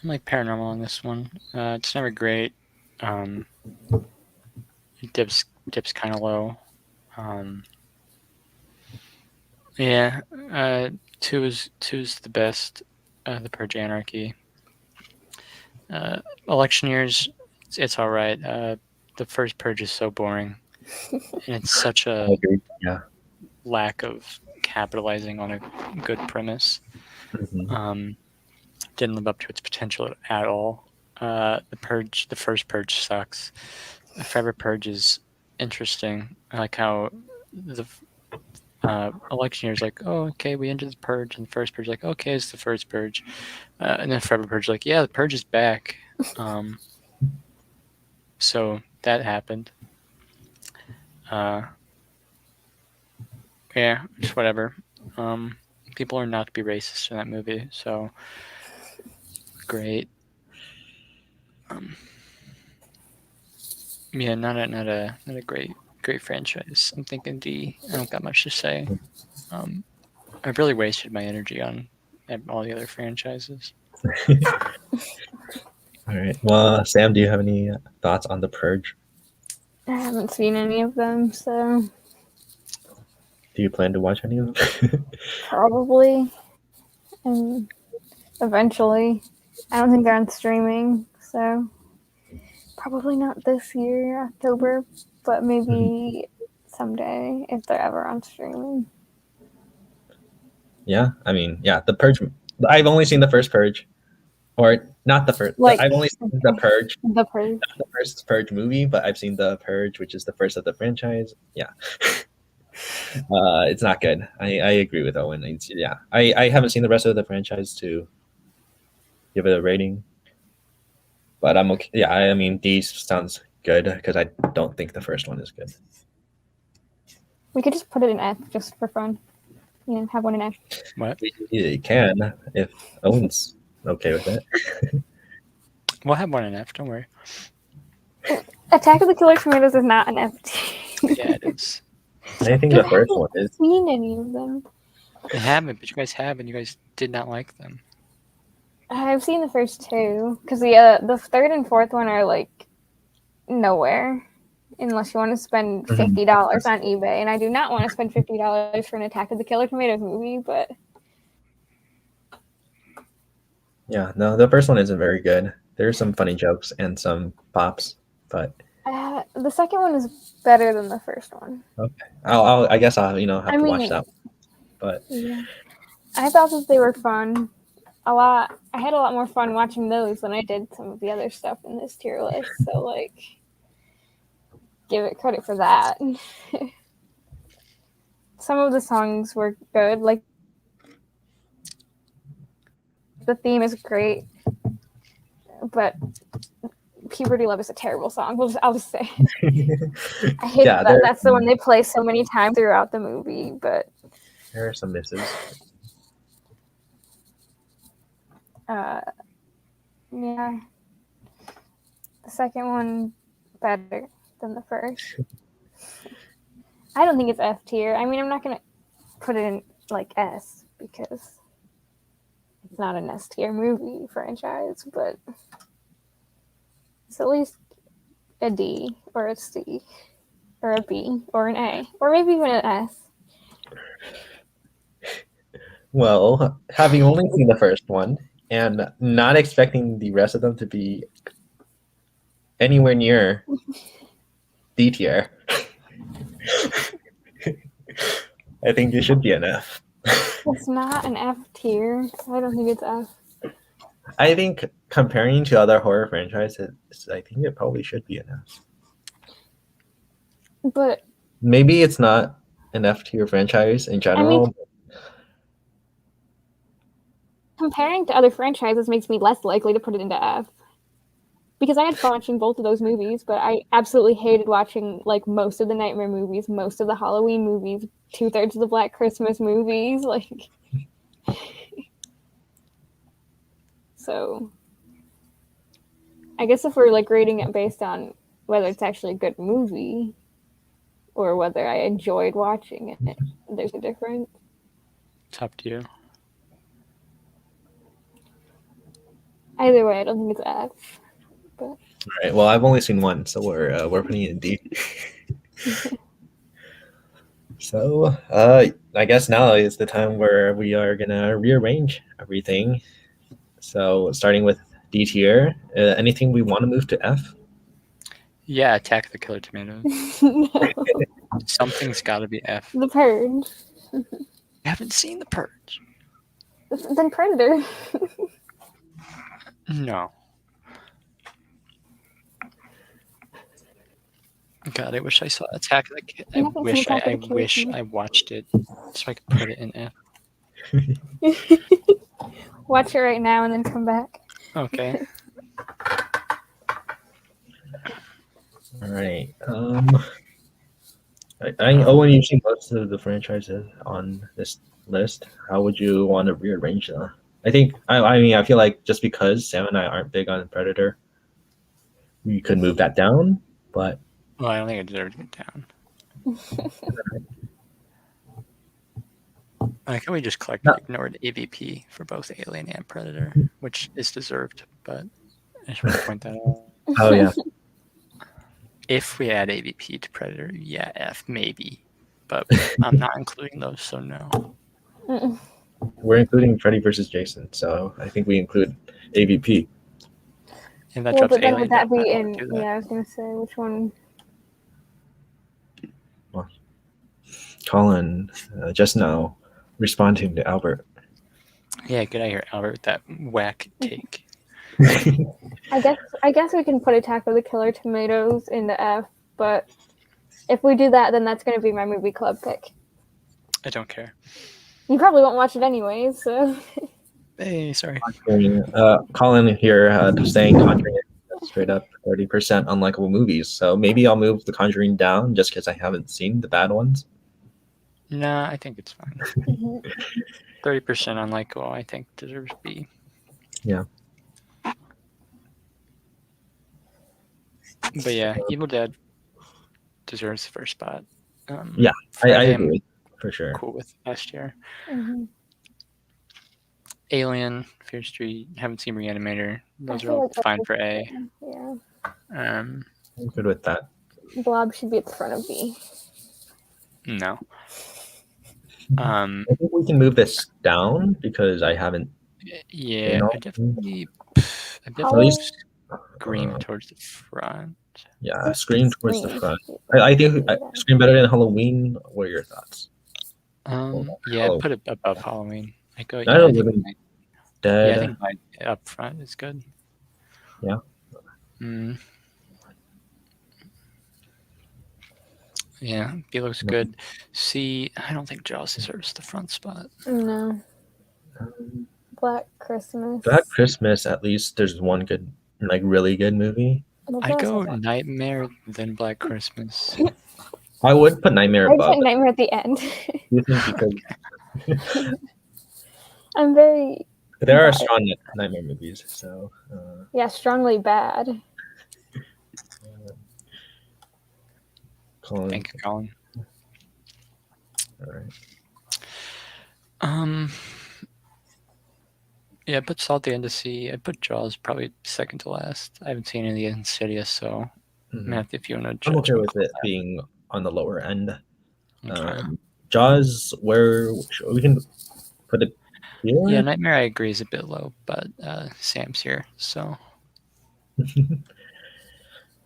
I'm like paranormal on this one. It's never great. It dips kind of low. Yeah, two is the best. The Purge Anarchy. Election years, it's all right. The first Purge is so boring, and it's such I a agree. Yeah. lack of capitalizing on a good premise. Mhm. Didn't live up to its potential at all. The first Purge sucks. The Forever Purge is interesting. I like how the election year is like, oh, okay, we entered the Purge, and the first Purge like, okay, it's the first Purge, and then Forever Purge like, yeah, the Purge is back. So that happened. Yeah, just whatever. People are not to be racist in that movie, so great. Yeah, not a great franchise. I'm thinking D. I don't got much to say. I've really wasted my energy on all the other franchises. All right. Well, Sam, do you have any thoughts on The Purge? I haven't seen any of them, so Do you plan to watch any of them? probably. And eventually. I don't think they're on streaming, so probably not this year, October, but maybe someday if they're ever on streaming. Yeah, I mean, yeah, The Purge. I've only seen the first Purge, or not the first. Like, I've only seen The Purge, The Purge. not the first Purge movie, but I've seen The Purge, which is the first of the franchise. Yeah, it's not good. I agree with Owen. Yeah, I haven't seen the rest of the franchise to give it a rating, but I'm okay. Yeah, I mean, D sounds good because I don't think the first one is good. We could just put it in F just for fun. Have one in F. What? You can if Owen's okay with it. We'll have one in F. Don't worry. Attack of the Killer Tomatoes is not an F. Yeah, it is. I think the first one is. Seen any of them? I haven't, but you guys have, and you guys did not like them. I've seen the first two because the third and fourth one are like nowhere unless you want to spend $50 on eBay, and I do not want to spend $50 for an Attack of the Killer Tomatoes movie. But Yeah, no, the first one isn't very good. There's some funny jokes and some pops, but the second one is better than the first one. okay. I guess I'll have to watch that one. But yeah. I thought that they were fun. I had a lot more fun watching those than I did some of the other stuff in this tier list. So, like, give it credit for that. Some of the songs were good. Like, the theme is great, but Puberty Love is a terrible song. I'll just say. I hate that. That's the one they play so many times throughout the movie, but there are some misses. Yeah. The second one better than the first. I don't think it's F tier. I mean, I'm not gonna put it in like S because it's not an S tier movie franchise, but it's at least a D or a C or a B or an A or maybe even an S. Well, having only seen the first one and not expecting the rest of them to be anywhere near D tier, I think it should be an F. It's not an F tier. I don't think it's F. I think comparing to other horror franchises, I think it probably should be an F. But maybe it's not an F tier franchise in general. I mean, comparing to other franchises makes me less likely to put it into F. Because I had fun watching both of those movies, but I absolutely hated watching like most of the Nightmare movies, most of the Halloween movies, 2/3 of the Black Christmas movies, like. So, I guess if we're like rating it based on whether it's actually a good movie or whether I enjoyed watching it, there's a difference. Top tier. Either way, I don't think it's F. But. All right. Well, I've only seen one, so we're putting it in D. So, I guess now is the time where we are gonna rearrange everything. So, starting with D tier, anything we want to move to F? Yeah, Attack the Killer Tomatoes. No. Something's got to be F. The Purge. I haven't seen The Purge. Then Predator. No. God, I wish I saw Attack of the Killer. I wish I watched it so I could put it in F. Watch it right now and then come back. Okay. All right. Owen, you've seen most of the franchises on this list. How would you want to rearrange them? I think, I mean, I feel like just because Sam and I aren't big on Predator, we could move that down, but. Well, I don't think I deserve to get down. Like, we just ignored AVP for both Alien and Predator, which is deserved, but I just want to point that out. Oh, yeah. If we add AVP to Predator, yeah, F, maybe. But I'm not including those, so no. We're including Freddy vs. Jason, so I think we include AVP. And that drops Alien. Would that be in? Yeah, I was gonna say which one. Well, Colin, just now responding to Albert. Yeah, get out of here, Albert. That whack take. I guess we can put Attack of the Killer Tomatoes into F, but if we do that, then that's going to be my movie club pick. I don't care. You probably won't watch it anyways, so. Hey, sorry. Colin here saying Conjuring straight up 30% unlikable movies. So maybe I'll move The Conjuring down just because I haven't seen the bad ones. Nah, I think it's fine. 30% unlikable, I think, deserves B. Yeah. But yeah, Evil Dead deserves the first spot. Yeah, I Friday, agree for sure. cool with S tier. Mhm. Alien, Fear Street, haven't seen Re-Animator. Those I are feel all like that's fine for A. Yeah. Um, I'm good with that. Blob should be at the front of B. no. I think we can move this down because I haven't. Yeah, I definitely At least, Scream towards the front. yeah, Scream towards the Scream. front. I think Scream better than Halloween. What are your thoughts? Yeah, put it above Halloween. I go. Night Yeah, of I the think. Living Yeah, I Dead. think mine up front is good. Yeah. Yeah, B looks good. C, I don't think Jaws deserves the front spot. No. Black Christmas. Black Christmas. At least there's one good, like really good movie. I go Nightmare, then Black Christmas. I would put Nightmare I'd above. put Nightmare at the end. You think because I'm very. there are strong Nightmare movies, so. Yeah, strongly bad. Colin. Thank you, Colin. All right. Yeah, I put Saw at the end of C. I put Jaws probably second to last. I haven't seen any of the Insidious, so Matthew, if you want to judge, I'm okay with it being on the lower end. Okay. Jaws, where we can put it here. Yeah, Nightmare I agree is a bit low, but Sam's here, so.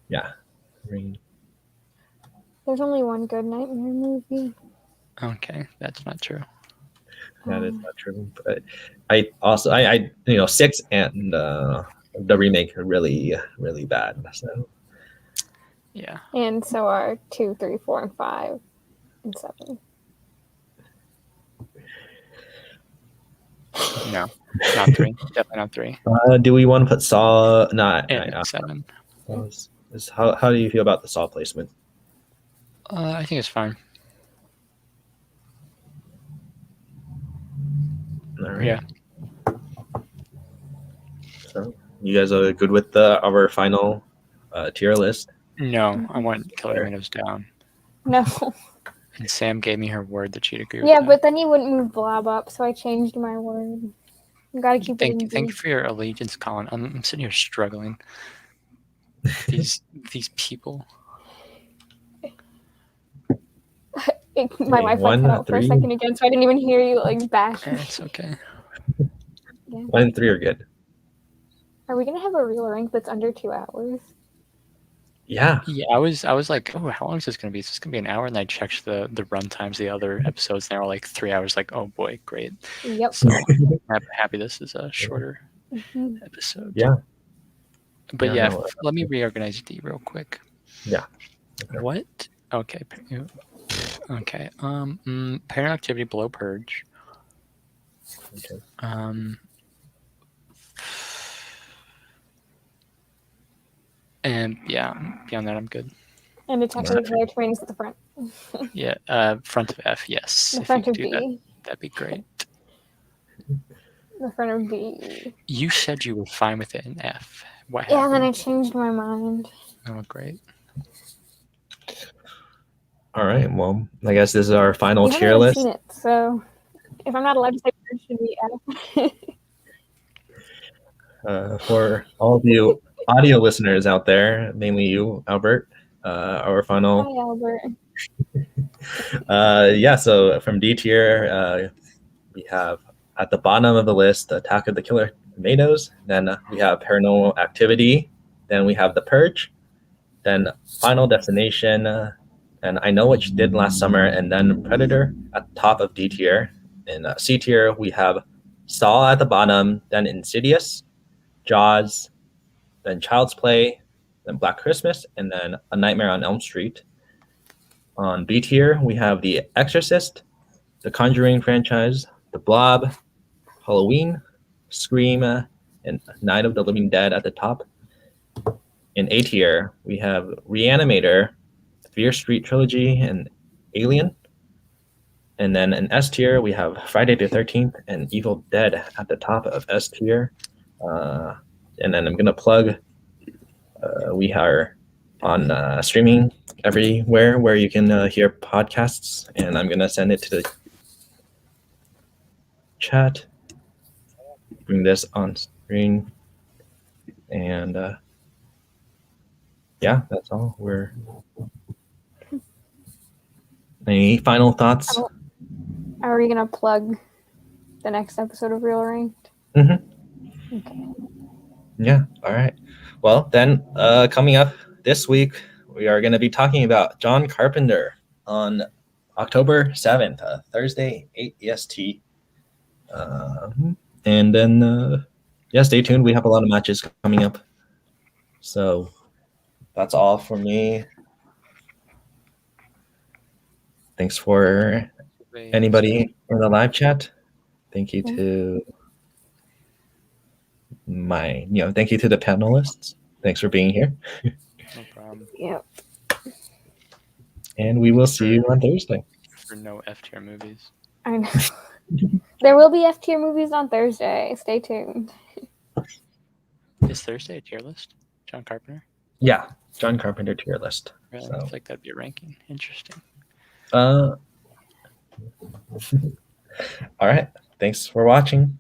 Yeah. There's only one good Nightmare movie. Okay, that's not true. That is not true. But I also, 6 and the remake are really, really bad. So. Yeah. And so are 2, 3, 4, and 5, and 7. No, not 3. Definitely not 3. Do we want to put Saw? Not 7. How do you feel about the Saw placement? I think it's fine. All right. Yeah. So you guys are good with our final tier list? No, I want Killer Tomatoes down. No. And Sam gave me her word that she'd agree with Yeah, that. but then you wouldn't move Blob up, so I changed my word. You gotta keep it in B. Thank you for your allegiance, Colin. I'm sitting here struggling. These people. My Wi-Fi cut out for a second again, so I didn't even hear you like bash. It's okay. Yeah. 1 and 3 are good. Are we gonna have a real rank that's under 2 hours? Yeah. Yeah, I was like, oh, how long is this gonna be? Is this gonna be an hour? And I checked the run times, the other episodes, and they were like 3 hours. Like, oh boy, great. Yep. So I'm happy this is a shorter episode. Yeah. But let me reorganize D real quick. Yeah. Okay. What? Okay. Okay. Paranormal Activity below Purge. Okay. And beyond that, I'm good. And Detective Lair Train's at the front. Yeah, front of F, yes. The front of B. That'd be great. The front of B. You said you were fine with it in F. What happened? Yeah, and then I changed my mind. Oh, great. All right. Well, I guess this is our final tier haven't list. Seen it, so if I'm not allowed to say Purge, should be F. For all of you audio listeners out there, mainly you, Albert, our final. Hi, Albert. So from D tier, we have at the bottom of the list Attack of the Killer Tomatoes. Then we have Paranormal Activity. Then we have The Purge. Then Final Destination. And I Know What You Did Last Summer. And then Predator at the top of D tier. In C tier, we have Saw at the bottom. Then Insidious, Jaws, then Child's Play, then Black Christmas, and then A Nightmare on Elm Street. On B tier, we have The Exorcist, the Conjuring franchise, The Blob, Halloween, Scream, and Night of the Living Dead at the top. In A tier, we have Re-Animator, Fear Street Trilogy, and Alien. And then in S tier, we have Friday the 13th and Evil Dead at the top of S tier. And then I'm going to plug, we are on streaming everywhere where you can hear podcasts, and I'm gonna send it to the chat. Bring this on screen, and yeah, that's all. Any final thoughts? Are we gonna plug the next episode of Real Ranked? Mm-hmm. Okay. Yeah. All right. Well, then, coming up this week, we are going to be talking about John Carpenter on October 7th, Thursday, 8 EST. And then, yeah, stay tuned. We have a lot of matches coming up. So that's all for me. Thanks for anybody in the live chat. Thank you to thank you to the panelists. Thanks for being here. No problem. Yep. And we will see you on Thursday. For no F tier movies. I know. There will be F tier movies on Thursday. Stay tuned. Is Thursday a tier list? John Carpenter? Yeah, John Carpenter tier list. Really? So. I feel like that'd be a ranking. Interesting. All right. Thanks for watching.